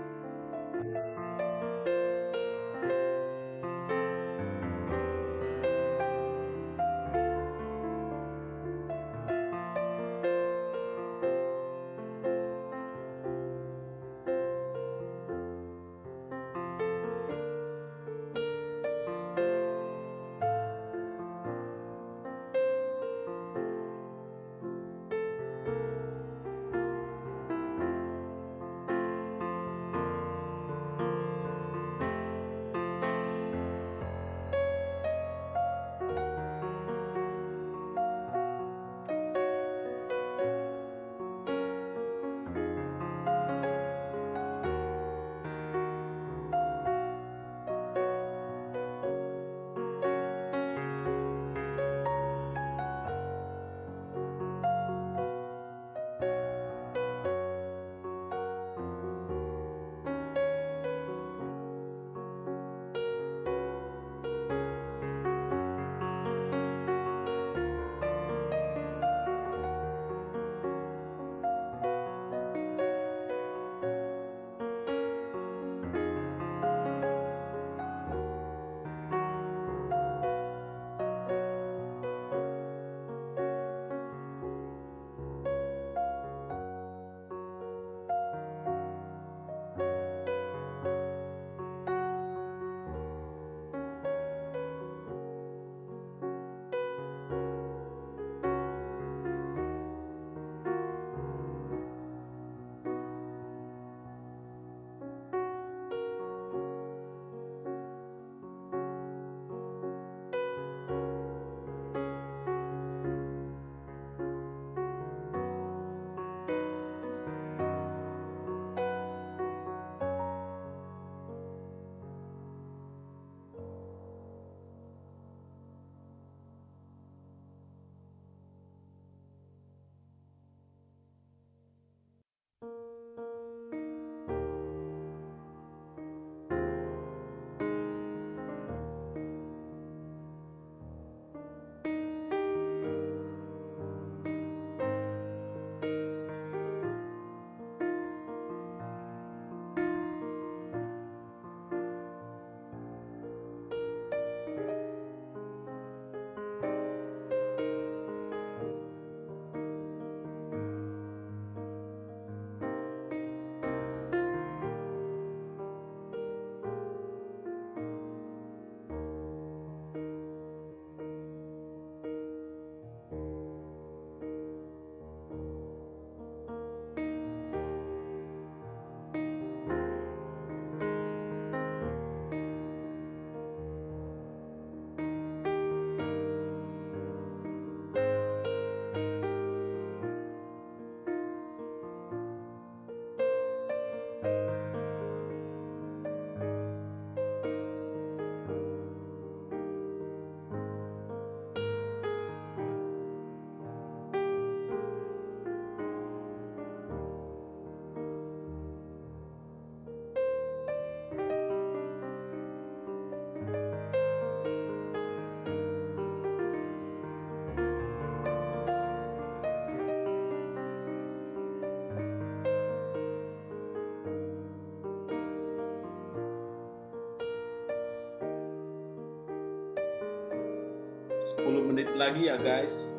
Speaker 2: Sepuluh menit lagi ya guys.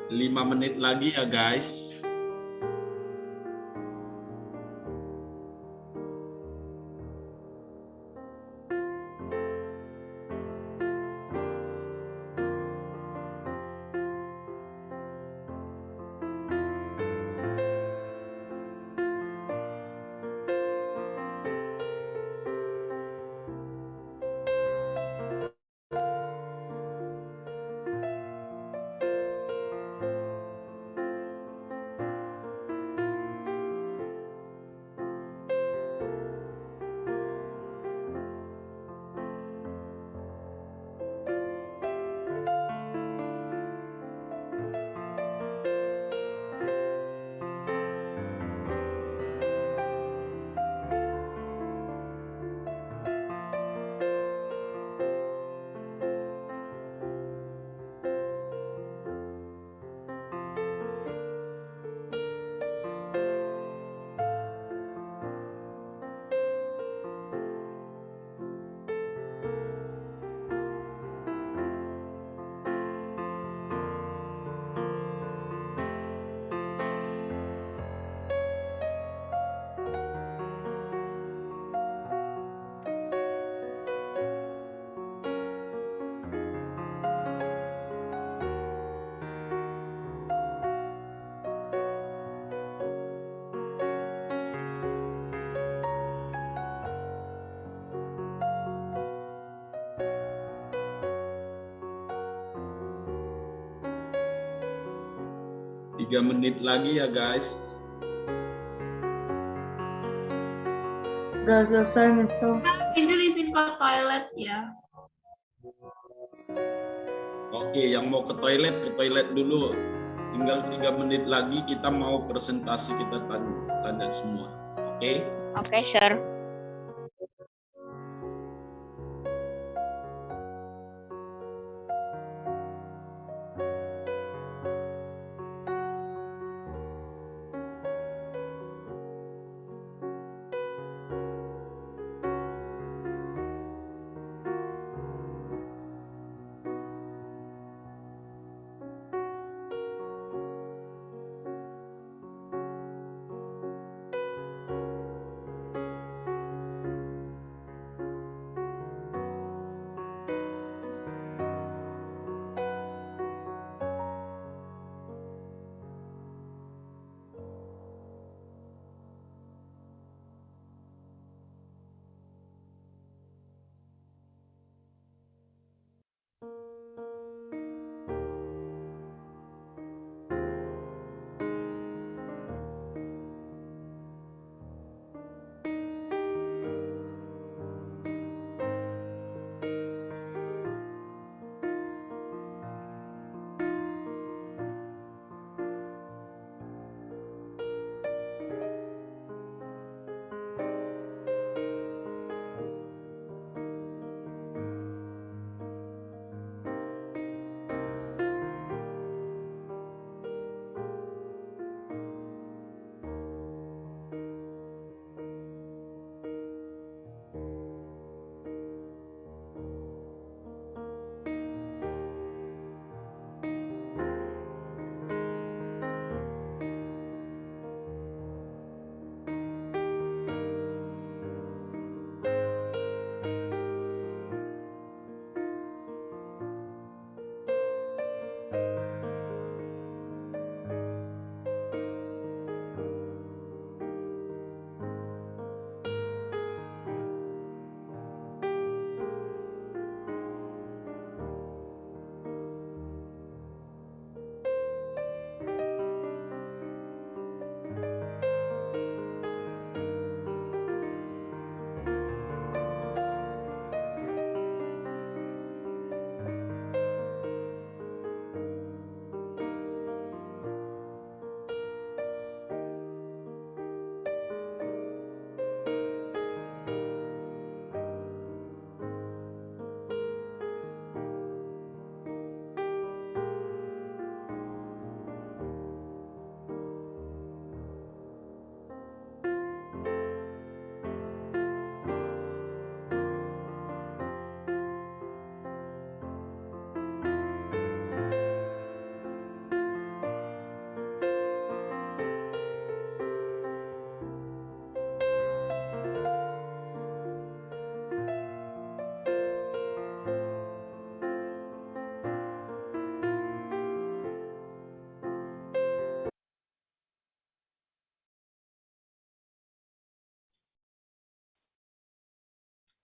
Speaker 2: 5 menit lagi ya guys. Tiga menit lagi ya guys.
Speaker 6: Udah selesai, Mister.
Speaker 4: Pintu izin ke toilet ya.
Speaker 2: Oke, yang mau ke toilet dulu. Tinggal 3 menit lagi kita mau presentasi, kita tanya semua. Oke?
Speaker 9: Oke, sir.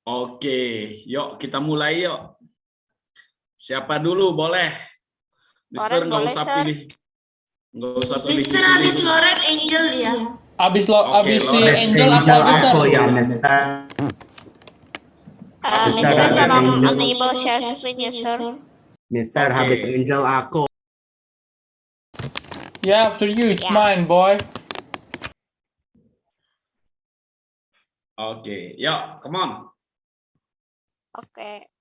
Speaker 2: Oke, yuk kita mulai yuk. Siapa dulu boleh? Mister
Speaker 9: Loren
Speaker 2: nggak
Speaker 9: boleh,
Speaker 2: usah
Speaker 9: Sir.
Speaker 2: pilih. Nggak usah
Speaker 4: Mister
Speaker 2: pilih-pilih.
Speaker 4: habis Loren Angel ya.
Speaker 5: Abis
Speaker 2: Oke,
Speaker 5: si
Speaker 2: Loren.
Speaker 5: Angel apa lagi, Sir?
Speaker 7: Aku ya, Mister.
Speaker 9: Mister
Speaker 7: habis
Speaker 9: tolong
Speaker 7: Angel.
Speaker 9: enable share screen ya, Sir.
Speaker 7: Mister,
Speaker 2: Oke.
Speaker 7: habis Angel aku.
Speaker 5: Yeah, after you, it's
Speaker 9: Ya.
Speaker 5: mine, boy.
Speaker 2: Oke, yuk, come on.
Speaker 9: Oke.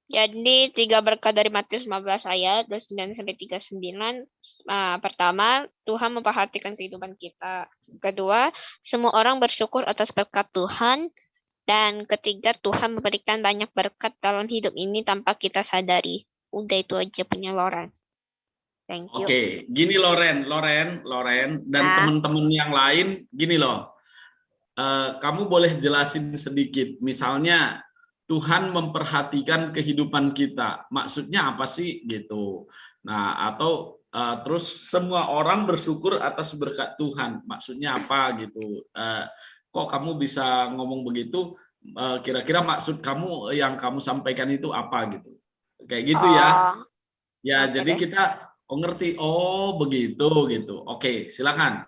Speaker 9: Jadi 3 berkat dari Matius 15 ayat 29 sampai 39. Pertama, Tuhan memperhatikan kehidupan kita. Kedua, semua orang bersyukur atas berkat Tuhan. Dan ketiga, Tuhan memberikan banyak berkat dalam hidup ini tanpa kita sadari. Udah itu aja punya Loren. Thank you.
Speaker 2: Oke, gini Loren, dan teman-teman yang lain, gini loh. Kamu boleh jelasin sedikit, misalnya Tuhan memperhatikan kehidupan kita, maksudnya apa sih gitu. Nah, atau terus semua orang bersyukur atas berkat Tuhan, maksudnya apa gitu. Kok kamu bisa ngomong begitu? Kira-kira maksud kamu yang kamu sampaikan itu apa gitu? Kayak gitu ya. Ya,
Speaker 9: oke
Speaker 2: jadi
Speaker 9: deh.
Speaker 2: kita ngerti, oh begitu gitu. Oke, silakan.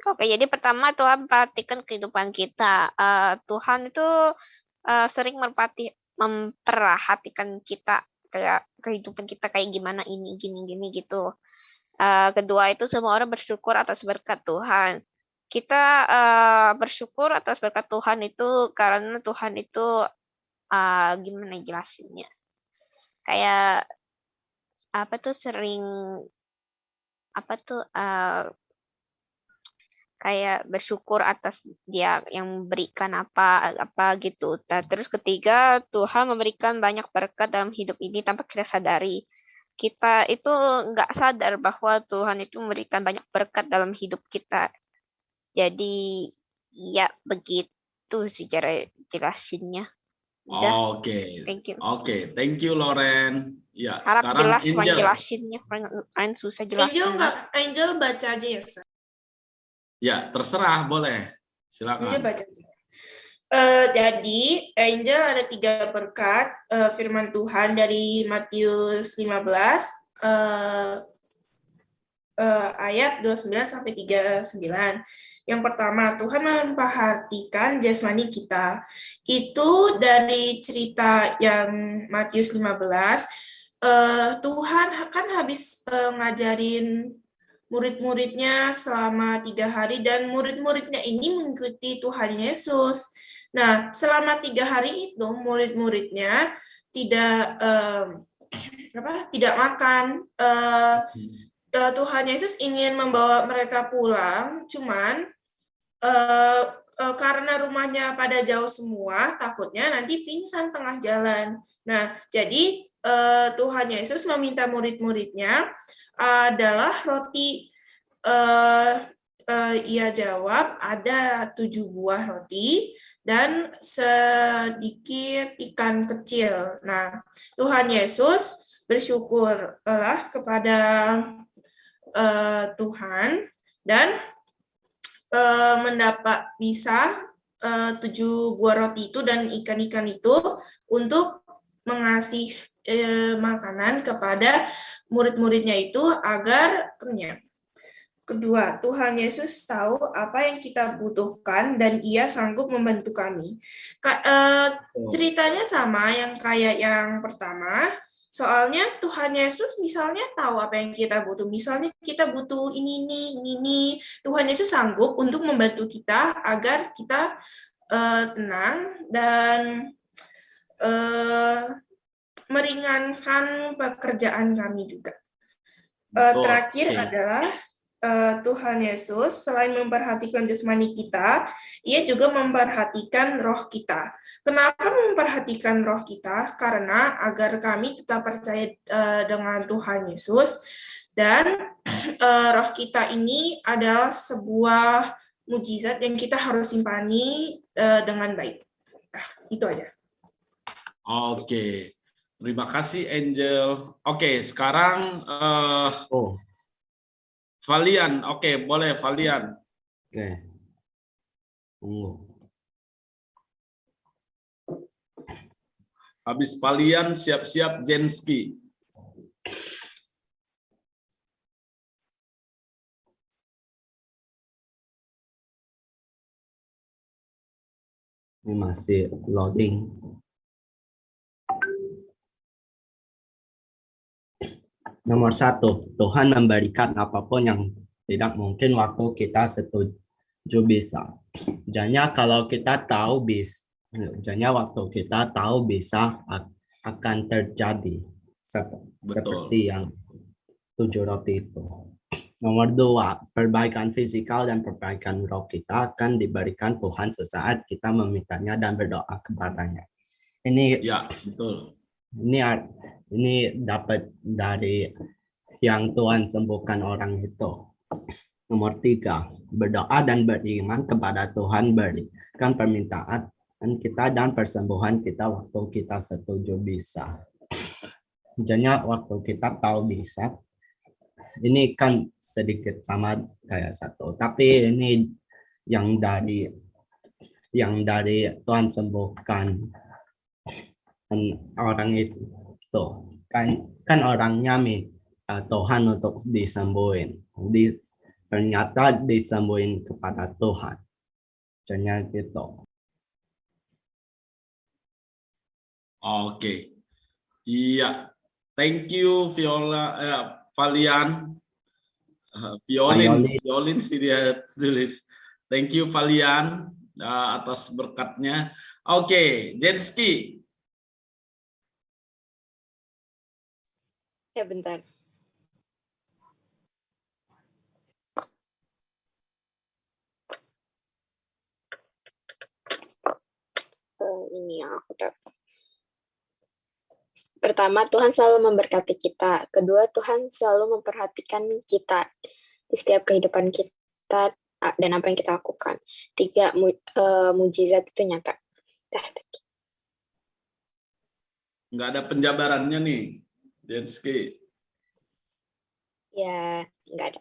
Speaker 9: Oke, jadi pertama Tuhan perhatikan kehidupan kita. Tuhan itu sering memperhatikan kita, kayak kehidupan kita kayak gimana ini, gini gitu. Kedua itu semua orang bersyukur atas berkat Tuhan. Kita bersyukur atas berkat Tuhan itu karena Tuhan itu gimana jelasinnya? Kayak apa tuh sering kayak bersyukur atas dia yang memberikan apa gitu. Nah, terus ketiga, Tuhan memberikan banyak berkat dalam hidup ini tanpa kita sadari. Kita itu nggak sadar bahwa Tuhan itu memberikan banyak berkat dalam hidup kita. Jadi ya begitu sih cara jelasinnya. Udah,
Speaker 2: Oke,
Speaker 9: thank you.
Speaker 2: Oke, thank you Loren. Ya,
Speaker 9: Harap
Speaker 2: sekarang
Speaker 9: jelas
Speaker 2: Angel.
Speaker 9: jelasinnya, kalian susah jelasin.
Speaker 4: Angel baca aja ya, Sir.
Speaker 2: Ya, terserah, boleh. Silakan.
Speaker 4: Angel baca aja. Jadi Angel ada 3 berkat firman Tuhan dari Matius 15 ayat 29 sampai 39. Yang pertama, Tuhan memperhatikan jasmani kita. Itu dari cerita yang Matius 15. Tuhan kan habis ngajarin murid-muridnya selama 3 hari dan murid-muridnya ini mengikuti Tuhan Yesus. Nah, selama 3 hari itu murid-muridnya tidak makan. Tuhan Yesus ingin membawa mereka pulang, cuman karena rumahnya pada jauh semua, takutnya nanti pingsan tengah jalan. Nah, jadi Tuhan Yesus meminta murid-muridnya adalah roti. Ia jawab, ada 7 buah roti dan sedikit ikan kecil. Nah, Tuhan Yesus bersyukurlah kepada Tuhan dan mendapat bisa 7 buah roti itu dan ikan-ikan itu untuk mengasih makanan kepada murid-muridnya itu agar kenyang. Kedua, Tuhan Yesus tahu apa yang kita butuhkan dan Ia sanggup membantu kami. Ceritanya sama yang kayak yang pertama. Soalnya Tuhan Yesus misalnya tahu apa yang kita butuh. Misalnya kita butuh ini. Tuhan Yesus sanggup untuk membantu kita agar kita tenang dan meringankan pekerjaan kami juga. Terakhir adalah Tuhan Yesus selain memperhatikan jasmani kita, Ia juga memperhatikan roh kita. Kenapa memperhatikan roh kita? Karena agar kami tetap percaya dengan Tuhan Yesus dan roh kita ini adalah sebuah mujizat yang kita harus simpani dengan baik. Nah, itu aja.
Speaker 2: Oke. Terima kasih Angel. Oke, sekarang Valian. Oke, boleh Valian.
Speaker 7: Oke. Tunggu.
Speaker 2: Habis Valian siap-siap Jenski.
Speaker 7: Ini masih loading. Nomor 1, Tuhan memberikan apapun yang tidak mungkin waktu kita setuju bisa. Jadinya kalau kita tahu bisa, jadinya waktu kita tahu bisa akan terjadi seperti yang 7 roti itu. Nomor 2, perbaikan fisikal dan perbaikan roh kita akan diberikan Tuhan sesaat kita memintanya dan berdoa kepadanya. Ini
Speaker 2: Ya, betul.
Speaker 7: Ini dapat dari yang Tuhan sembuhkan orang itu. Nomor 3, berdoa dan beriman kepada Tuhan berikan permintaan kita dan persembuhan kita waktu kita setuju bisa. Jadinya waktu kita tahu bisa, ini kan sedikit sama kayak 1, tapi ini yang dari Tuhan sembuhkan orang itu kan orangnya minta Tuhan untuk disembuhin, ternyata disembuhin kepada Tuhan. Jadinya gitu.
Speaker 2: Oke. Iya. Thank you Valian. Violin sih dia tulis. Thank you Valian atas berkatnya. Oke, Jenski.
Speaker 3: Ya, bentar. Ini yang aku dapat. Pertama, Tuhan selalu memberkati kita. Kedua, Tuhan selalu memperhatikan kita di setiap kehidupan kita dan apa yang kita lakukan. 3, mujizat itu nyata.
Speaker 2: Nggak ada penjabarannya nih, Jenski.
Speaker 3: Ya, nggak ada.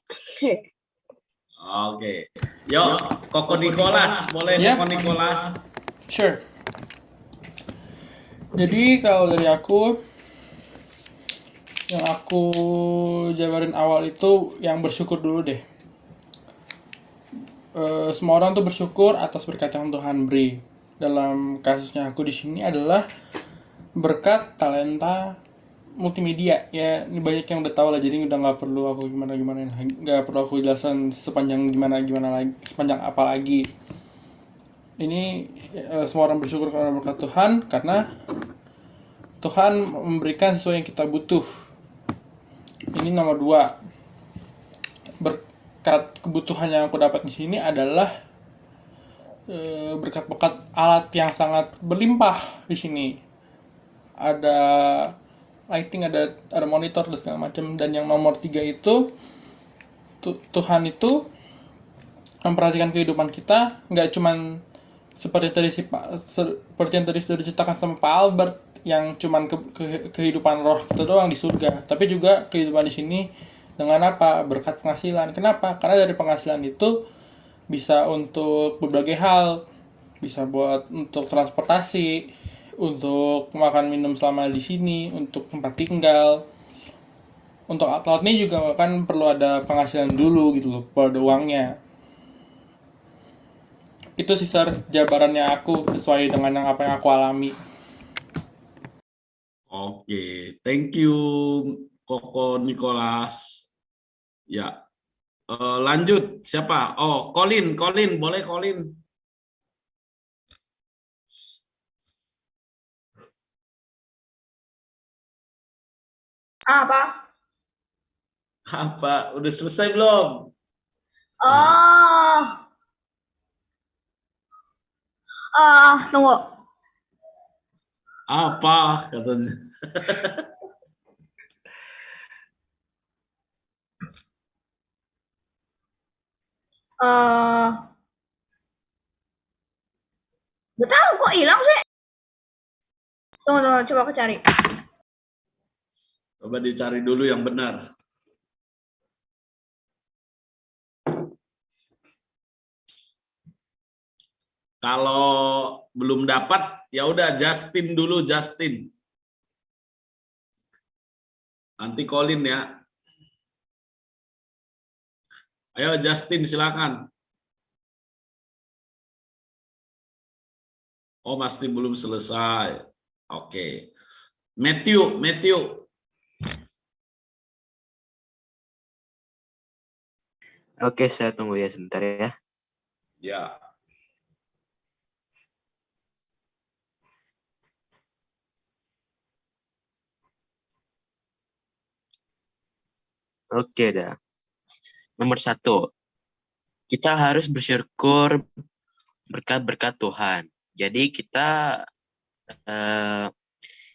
Speaker 2: Oke. Yuk, Koko Nicholas. Boleh
Speaker 5: Ya.
Speaker 2: Koko Nicholas?
Speaker 5: Sure. Jadi kalau dari aku, yang aku jabarin awal itu yang bersyukur dulu deh. Semua orang tuh bersyukur atas berkat yang Tuhan beri. Dalam kasusnya aku di sini adalah berkat talenta multimedia. Ya, ini banyak yang udah tahu lah, jadi udah nggak perlu aku nggak perlu aku jelasin sepanjang lagi, sepanjang apa lagi. Ini semua orang bersyukur karena berkat Tuhan, karena Tuhan memberikan sesuai yang kita butuh. Ini nomor 2. Berkat kebutuhan yang aku dapat di sini adalah berkat-berkat alat yang sangat berlimpah di sini. Ada lighting, ada monitor dan segala macam. Dan yang nomor 3 itu Tuhan itu memperhatikan kehidupan kita, nggak cuman seperti yang tadi sudah diceritakan sama Pak Albert, yang cuman kehidupan roh kita doang di surga, tapi juga kehidupan di sini dengan apa? Berkat penghasilan. Kenapa? Karena dari penghasilan itu bisa untuk berbagai hal, bisa buat untuk transportasi, untuk makan minum selama di sini, untuk tempat tinggal. Untuk alat ini juga kan perlu ada penghasilan dulu gitu loh, perlu ada uangnya. Itu sih jabarannya aku sesuai dengan apa yang aku alami.
Speaker 2: Oke, thank you Koko Nicholas. Ya, lanjut siapa? Oh, Colin, boleh Colin.
Speaker 1: Apa?
Speaker 2: Apa? Udah selesai belum?
Speaker 1: Tunggu.
Speaker 2: Apa katanya?
Speaker 1: Gak tahu kok hilang sih. Tunggu, coba aku cari.
Speaker 2: Coba dicari dulu yang benar. Kalau belum dapat, ya udah Justin dulu, Justin. Nanti Colin ya. Ayo Justin, silakan. Oh, masih belum selesai. Oke. Matthew.
Speaker 10: Oke, saya tunggu ya sebentar ya.
Speaker 2: Ya.
Speaker 10: Oke dah. Nomor 1, kita harus bersyukur berkat-berkat Tuhan. Jadi kita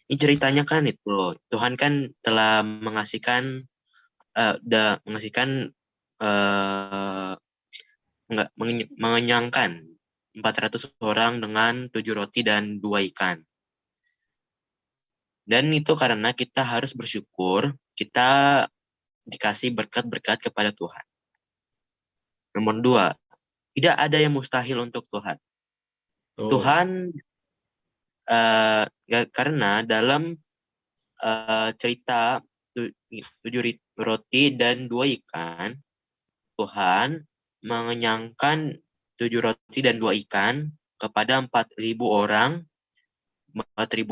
Speaker 10: ini ceritanya kan itu Tuhan kan telah mengasihkan mengenyangkan 400 orang dengan 7 roti dan 2 ikan. Dan itu karena kita harus bersyukur, kita dikasih berkat-berkat kepada Tuhan. Nomor 2, tidak ada yang mustahil untuk Tuhan. Tuhan, karena dalam cerita 7 roti dan 2 ikan, Tuhan mengenyangkan 7 roti dan 2 ikan kepada 4.000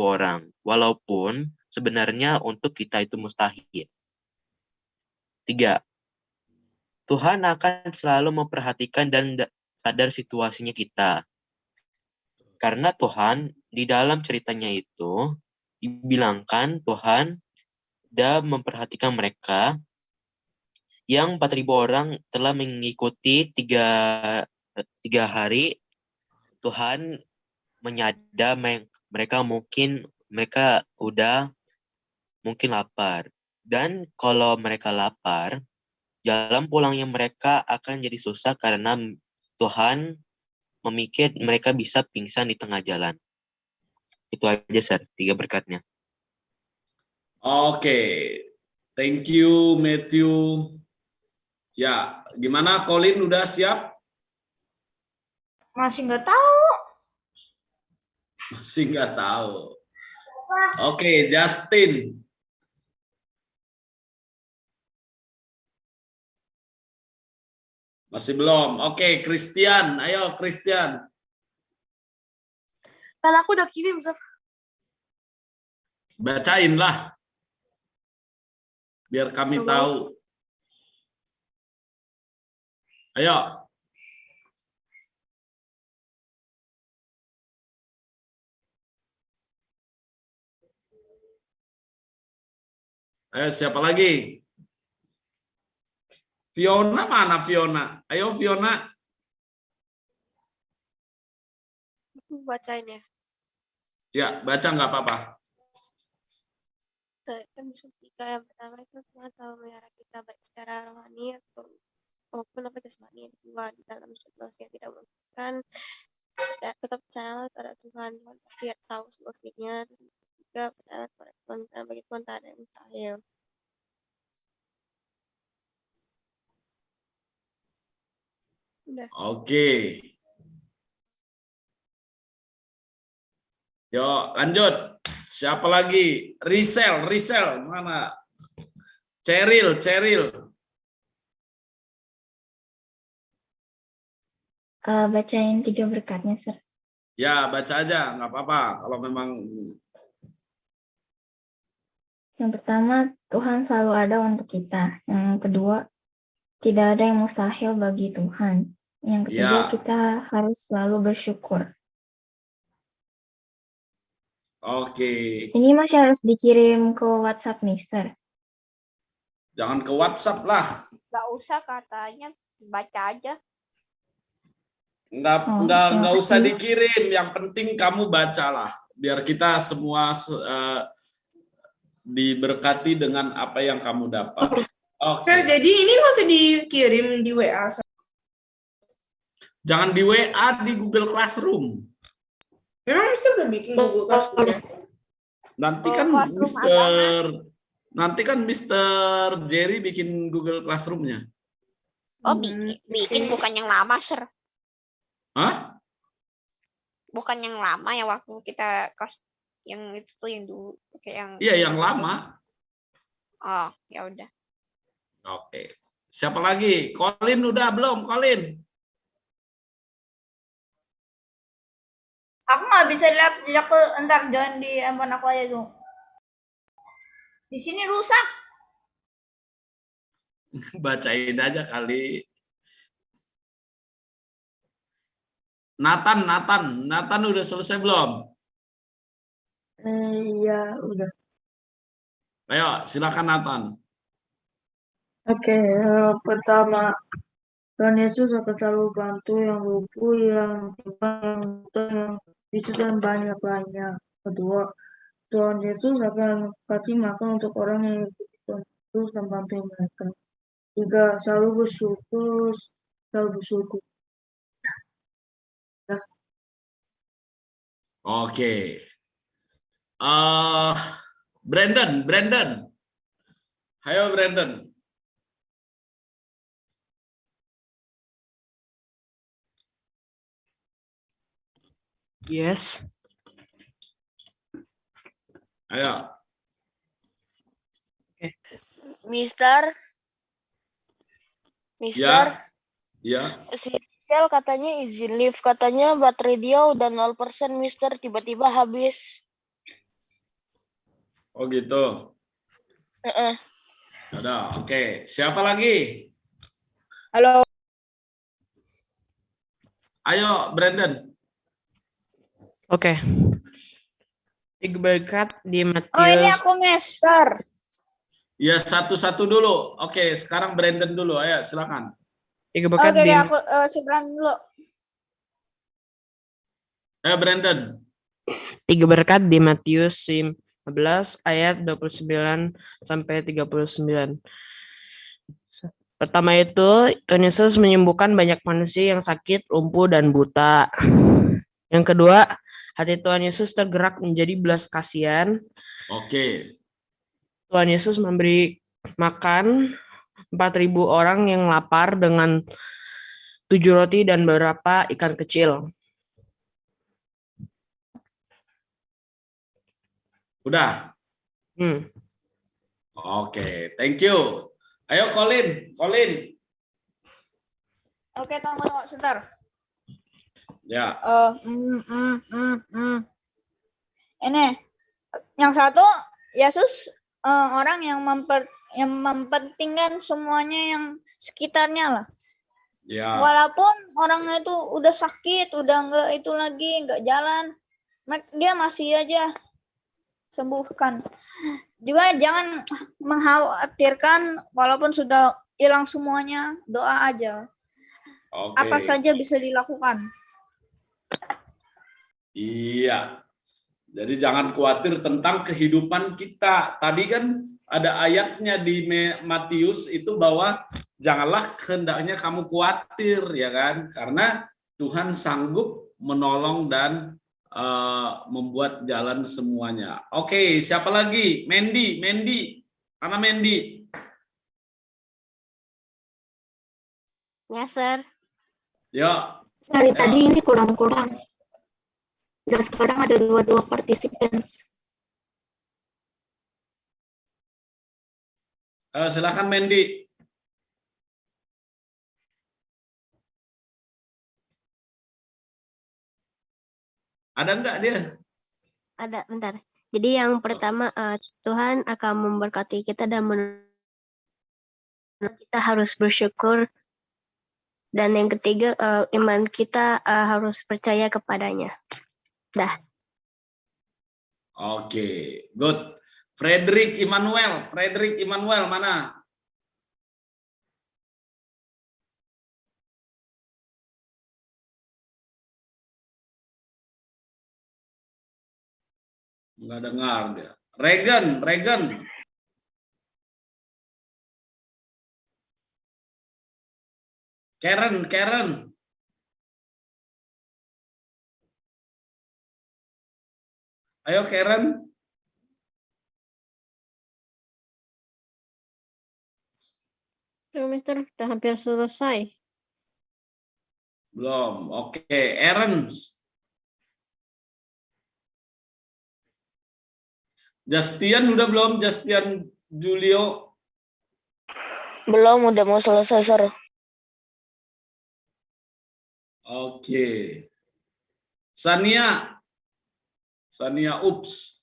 Speaker 10: orang, walaupun sebenarnya untuk kita itu mustahil. 3, Tuhan akan selalu memperhatikan dan sadar situasinya kita. Karena Tuhan di dalam ceritanya itu dibilangkan Tuhan sudah memperhatikan mereka yang 4.000 orang telah mengikuti 3 hari. Tuhan menyadar mereka udah mungkin lapar. Dan kalau mereka lapar, jalan pulangnya mereka akan jadi susah karena Tuhan memikir mereka bisa pingsan di tengah jalan. Itu aja, Sir, 3 berkatnya.
Speaker 2: Oke. Thank you, Matthew. Ya, gimana Colin, udah siap?
Speaker 1: Masih nggak tahu.
Speaker 2: Masih nggak tahu. Oke, Justin. Masih belum. Oke, Christian. Ayo, Christian.
Speaker 6: Kan aku udah kirim, Ustaz.
Speaker 2: Bacain lah. Biar kami tahu. Ayo. Ayo, siapa lagi? Fiona mana Fiona? Ayo Fiona.
Speaker 6: Bacain ya.
Speaker 2: Ya, baca nggak apa-apa.
Speaker 6: Kan tiga yang pertama itu Tuhan selalu melihara kita baik secara rohani maupun jasmani. Yang kedua, di dalam situasi yang tidak memungkinkan, tetap percaya pada Tuhan. Tuhan pasti tahu solusinya. Juga percaya pada Tuhan, karena bagi Tuhan tak ada yang mustahil. Udah.
Speaker 2: Oke. Yuk, lanjut. Siapa lagi? Risel mana? Cheryl.
Speaker 3: Bacain 3 berkatnya, Sir.
Speaker 2: Ya, baca aja, nggak apa-apa. Kalau memang.
Speaker 3: Yang pertama, Tuhan selalu ada untuk kita. Yang kedua, tidak ada yang mustahil bagi Tuhan. Yang ketiga, kita harus selalu bersyukur.
Speaker 2: Oke.
Speaker 3: Ini masih harus dikirim ke WhatsApp, Mister.
Speaker 2: Jangan ke WhatsApp lah.
Speaker 9: Nggak usah katanya, baca aja.
Speaker 2: Nggak usah dikirim. Yang penting kamu bacalah. Biar kita semua diberkati dengan apa yang kamu dapat.
Speaker 4: Okay. Sir, jadi ini masih dikirim di WA.
Speaker 2: Jangan di WA, di Google Classroom.
Speaker 4: Memang Mister udah bikin Google Classroom ya?
Speaker 2: Nanti kan Mister Jerry bikin Google Classroom-nya.
Speaker 9: Oh, bikin bukan yang lama, Sir.
Speaker 2: Hah?
Speaker 9: bukan yang lama ya waktu kita kelas yang itu tuh yang dulu kayak yang
Speaker 2: Iya, yang lama.
Speaker 9: oh ya udah.
Speaker 2: Oke. Siapa lagi? Colin udah belum? Colin?
Speaker 1: Aku nggak bisa lihat jejak ke entar join di handphone aku aja tuh. Di sini rusak.
Speaker 2: Bacain aja kali. Nathan udah selesai belum?
Speaker 11: Iya, udah.
Speaker 2: Ayo, silakan Nathan.
Speaker 11: Oke, pertama, Tuhan Yesus akan selalu bantu yang lumpuh, yang buta, yang buta, yang bisu dan banyak-banyak. Kedua, Tuhan Yesus akan kasih makan untuk orang yang ikuti Tuhan Yesus dan bantu mereka. Tiga, selalu bersyukur, selalu bersyukur. Nah,
Speaker 2: Oke. Brandon. Ayo Brandon.
Speaker 12: Yes.
Speaker 2: Ayo.
Speaker 13: Mister,
Speaker 2: Ya.
Speaker 13: si Michelle katanya izin live, katanya baterai dia udah 0%, Mister, tiba-tiba habis.
Speaker 2: Oh gitu. Ada. Oke. Siapa lagi?
Speaker 13: Halo.
Speaker 2: Ayo Brandon.
Speaker 12: Oke. Tiga berkat di Matius.
Speaker 1: Oh ini aku Mister.
Speaker 2: Ya satu-satu dulu. Oke, sekarang Brandon dulu. Ayo silakan.
Speaker 12: Tiga berkat
Speaker 1: Oke,
Speaker 12: di
Speaker 1: aku si Brandon dulu.
Speaker 2: Ayo Brandon.
Speaker 12: tiga berkat di Matius 15 ayat 29 sampai 39. Pertama itu, Tuhan Yesus menyembuhkan banyak manusia yang sakit, lumpuh, dan buta. Yang kedua, hati Tuhan Yesus tergerak menjadi belas kasihan.
Speaker 2: Oke.
Speaker 12: Tuhan Yesus memberi makan 4.000 orang yang lapar dengan 7 roti dan beberapa ikan kecil.
Speaker 2: Udah? Oke, thank you. Ayo Colin.
Speaker 1: Oke, tunggu sebentar.
Speaker 2: Ya.
Speaker 1: Ini yang satu Yesus orang yang mempentingkan semuanya yang sekitarnya lah.
Speaker 2: Ya.
Speaker 1: Walaupun orangnya itu udah sakit, udah enggak itu lagi, enggak jalan, dia masih aja sembuhkan. Juga jangan mengkhawatirkan walaupun sudah hilang semuanya, doa aja.
Speaker 2: Oke.
Speaker 1: Apa saja bisa dilakukan.
Speaker 2: Iya. Jadi jangan khawatir tentang kehidupan kita. Tadi kan ada ayatnya di Matius itu bahwa janganlah hendaknya kamu khawatir, ya kan? Karena Tuhan sanggup menolong dan membuat jalan semuanya. Oke, siapa lagi? Mandy. Mana Mandy?
Speaker 14: Ya, Sir.
Speaker 2: Ya.
Speaker 14: Dari tadi ini kurang-kurang. Dan sekarang ada dua partisipan.
Speaker 2: Silakan Mandy. Ada enggak dia?
Speaker 14: Ada, bentar. Jadi yang pertama, Tuhan akan memberkati kita dan kita harus bersyukur. Dan yang ketiga, iman kita harus percaya kepadanya. Dah.
Speaker 2: Oke, good. Frederick Immanuel mana? Enggak dengar dia. Regan. Karen. Ayo Karen.
Speaker 15: Tuh, Mister, udah hampir selesai.
Speaker 2: Belum. Oke, Ernst. Justian udah belum? Justian Julio?
Speaker 13: Belum, udah mau selesai, Sir.
Speaker 2: Oke. Sania ups.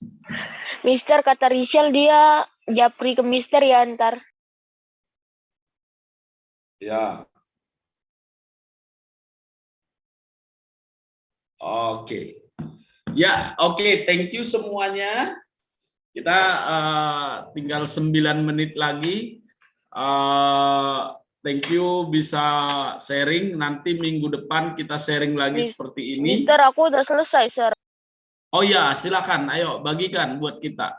Speaker 13: Mister, kata Rishel dia japri ke Mister ya ntar.
Speaker 2: Ya. Oke. Ya, oke. Thank you semuanya. Kita tinggal 9 menit lagi. Thank you bisa sharing. Nanti minggu depan kita sharing lagi seperti ini.
Speaker 13: Mister, aku udah selesai, Sir.
Speaker 2: Oh ya, silakan. Ayo bagikan buat kita.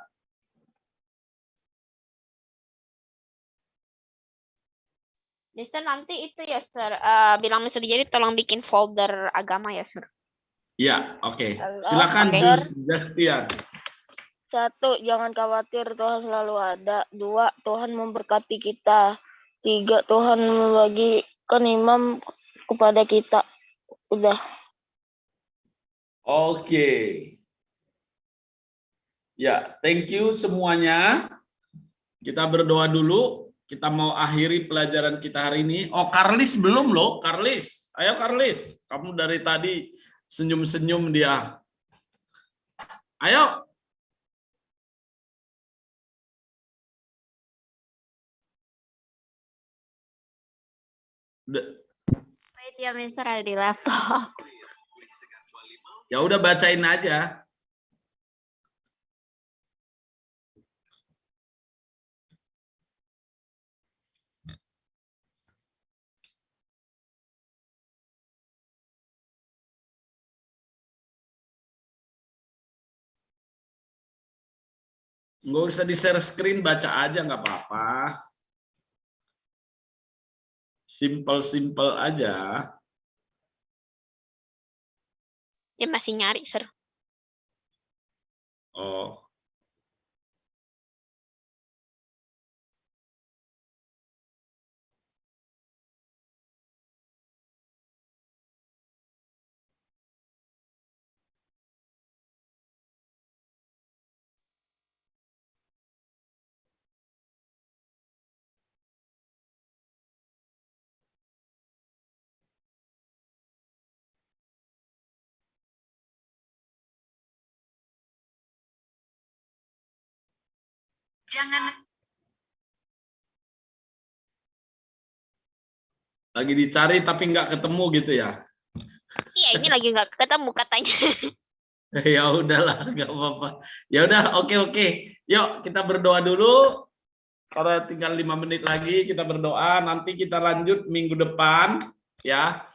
Speaker 9: Mister, nanti itu ya, Sir. Bilang Mister jadi tolong bikin folder agama ya, Sir.
Speaker 2: Ya, oke. Silakan, Justian.
Speaker 13: 1, jangan khawatir, Tuhan selalu ada. 2, Tuhan memberkati kita. 3, Tuhan membagikan imam kepada kita. Udah.
Speaker 2: Oke. Ya, thank you semuanya. Kita berdoa dulu. Kita mau akhiri pelajaran kita hari ini. Oh, Karlis belum loh, Karlis. Ayo Karlis, kamu dari tadi senyum-senyum dia. Ayo.
Speaker 9: Wait ya, Mister, ada di laptop.
Speaker 2: Ya udah bacain aja. Nggak usah di-share screen, baca aja nggak apa-apa. Simple aja.
Speaker 9: Dia masih nyari, Sir.
Speaker 2: Oh.
Speaker 9: Jangan.
Speaker 2: Lagi dicari tapi nggak ketemu gitu ya?
Speaker 9: Iya, ini lagi nggak ketemu katanya.
Speaker 2: Ya udahlah, nggak apa-apa. Ya udah, oke. Yuk kita berdoa dulu. Karena tinggal 5 menit lagi kita berdoa. Nanti kita lanjut minggu depan ya.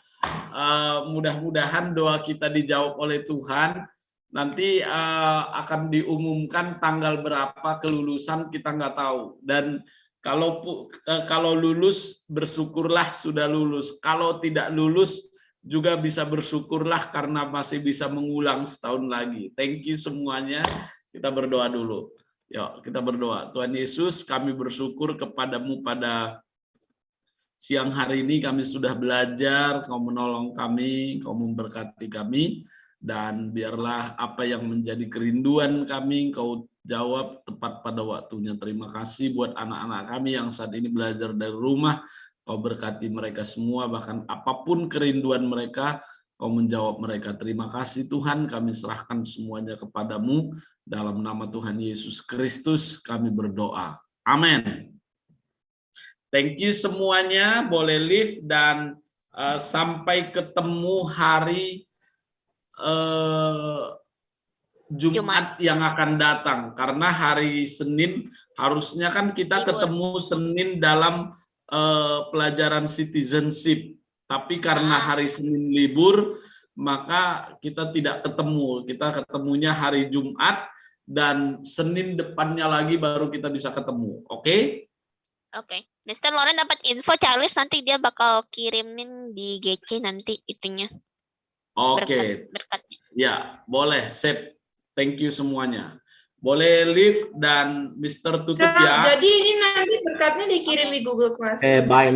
Speaker 2: Mudah-mudahan doa kita dijawab oleh Tuhan. Nanti akan diumumkan tanggal berapa kelulusan, kita nggak tahu. Dan kalau lulus, bersyukurlah sudah lulus. Kalau tidak lulus juga bisa bersyukurlah karena masih bisa mengulang setahun lagi. Thank you semuanya. Kita berdoa dulu. Yuk kita berdoa. Tuhan Yesus, kami bersyukur kepadamu pada siang hari ini. Kami sudah belajar, Kau menolong kami, Kau memberkati kami. Dan biarlah apa yang menjadi kerinduan kami Kau jawab tepat pada waktunya. Terima kasih buat anak-anak kami yang saat ini belajar dari rumah. Kau berkati mereka semua, bahkan apapun kerinduan mereka, Kau menjawab mereka. Terima kasih Tuhan, kami serahkan semuanya kepadamu. Dalam nama Tuhan Yesus Kristus kami berdoa. Amin. Thank you semuanya, boleh live dan sampai ketemu hari Jumat yang akan datang, karena hari Senin harusnya kan kita ketemu Senin dalam pelajaran citizenship, tapi karena hari Senin libur maka kita tidak ketemu. Kita ketemunya hari Jumat dan Senin depannya lagi baru kita bisa ketemu. Oke?
Speaker 9: Oke. Mister Loren dapat info Charles nanti dia bakal kirimin di GC nanti itunya.
Speaker 2: Oke, ya boleh, sip. Thank you semuanya. Boleh live dan Mister tutup ya.
Speaker 4: Jadi ini nanti berkatnya dikirim di Google Classroom.
Speaker 7: Bye.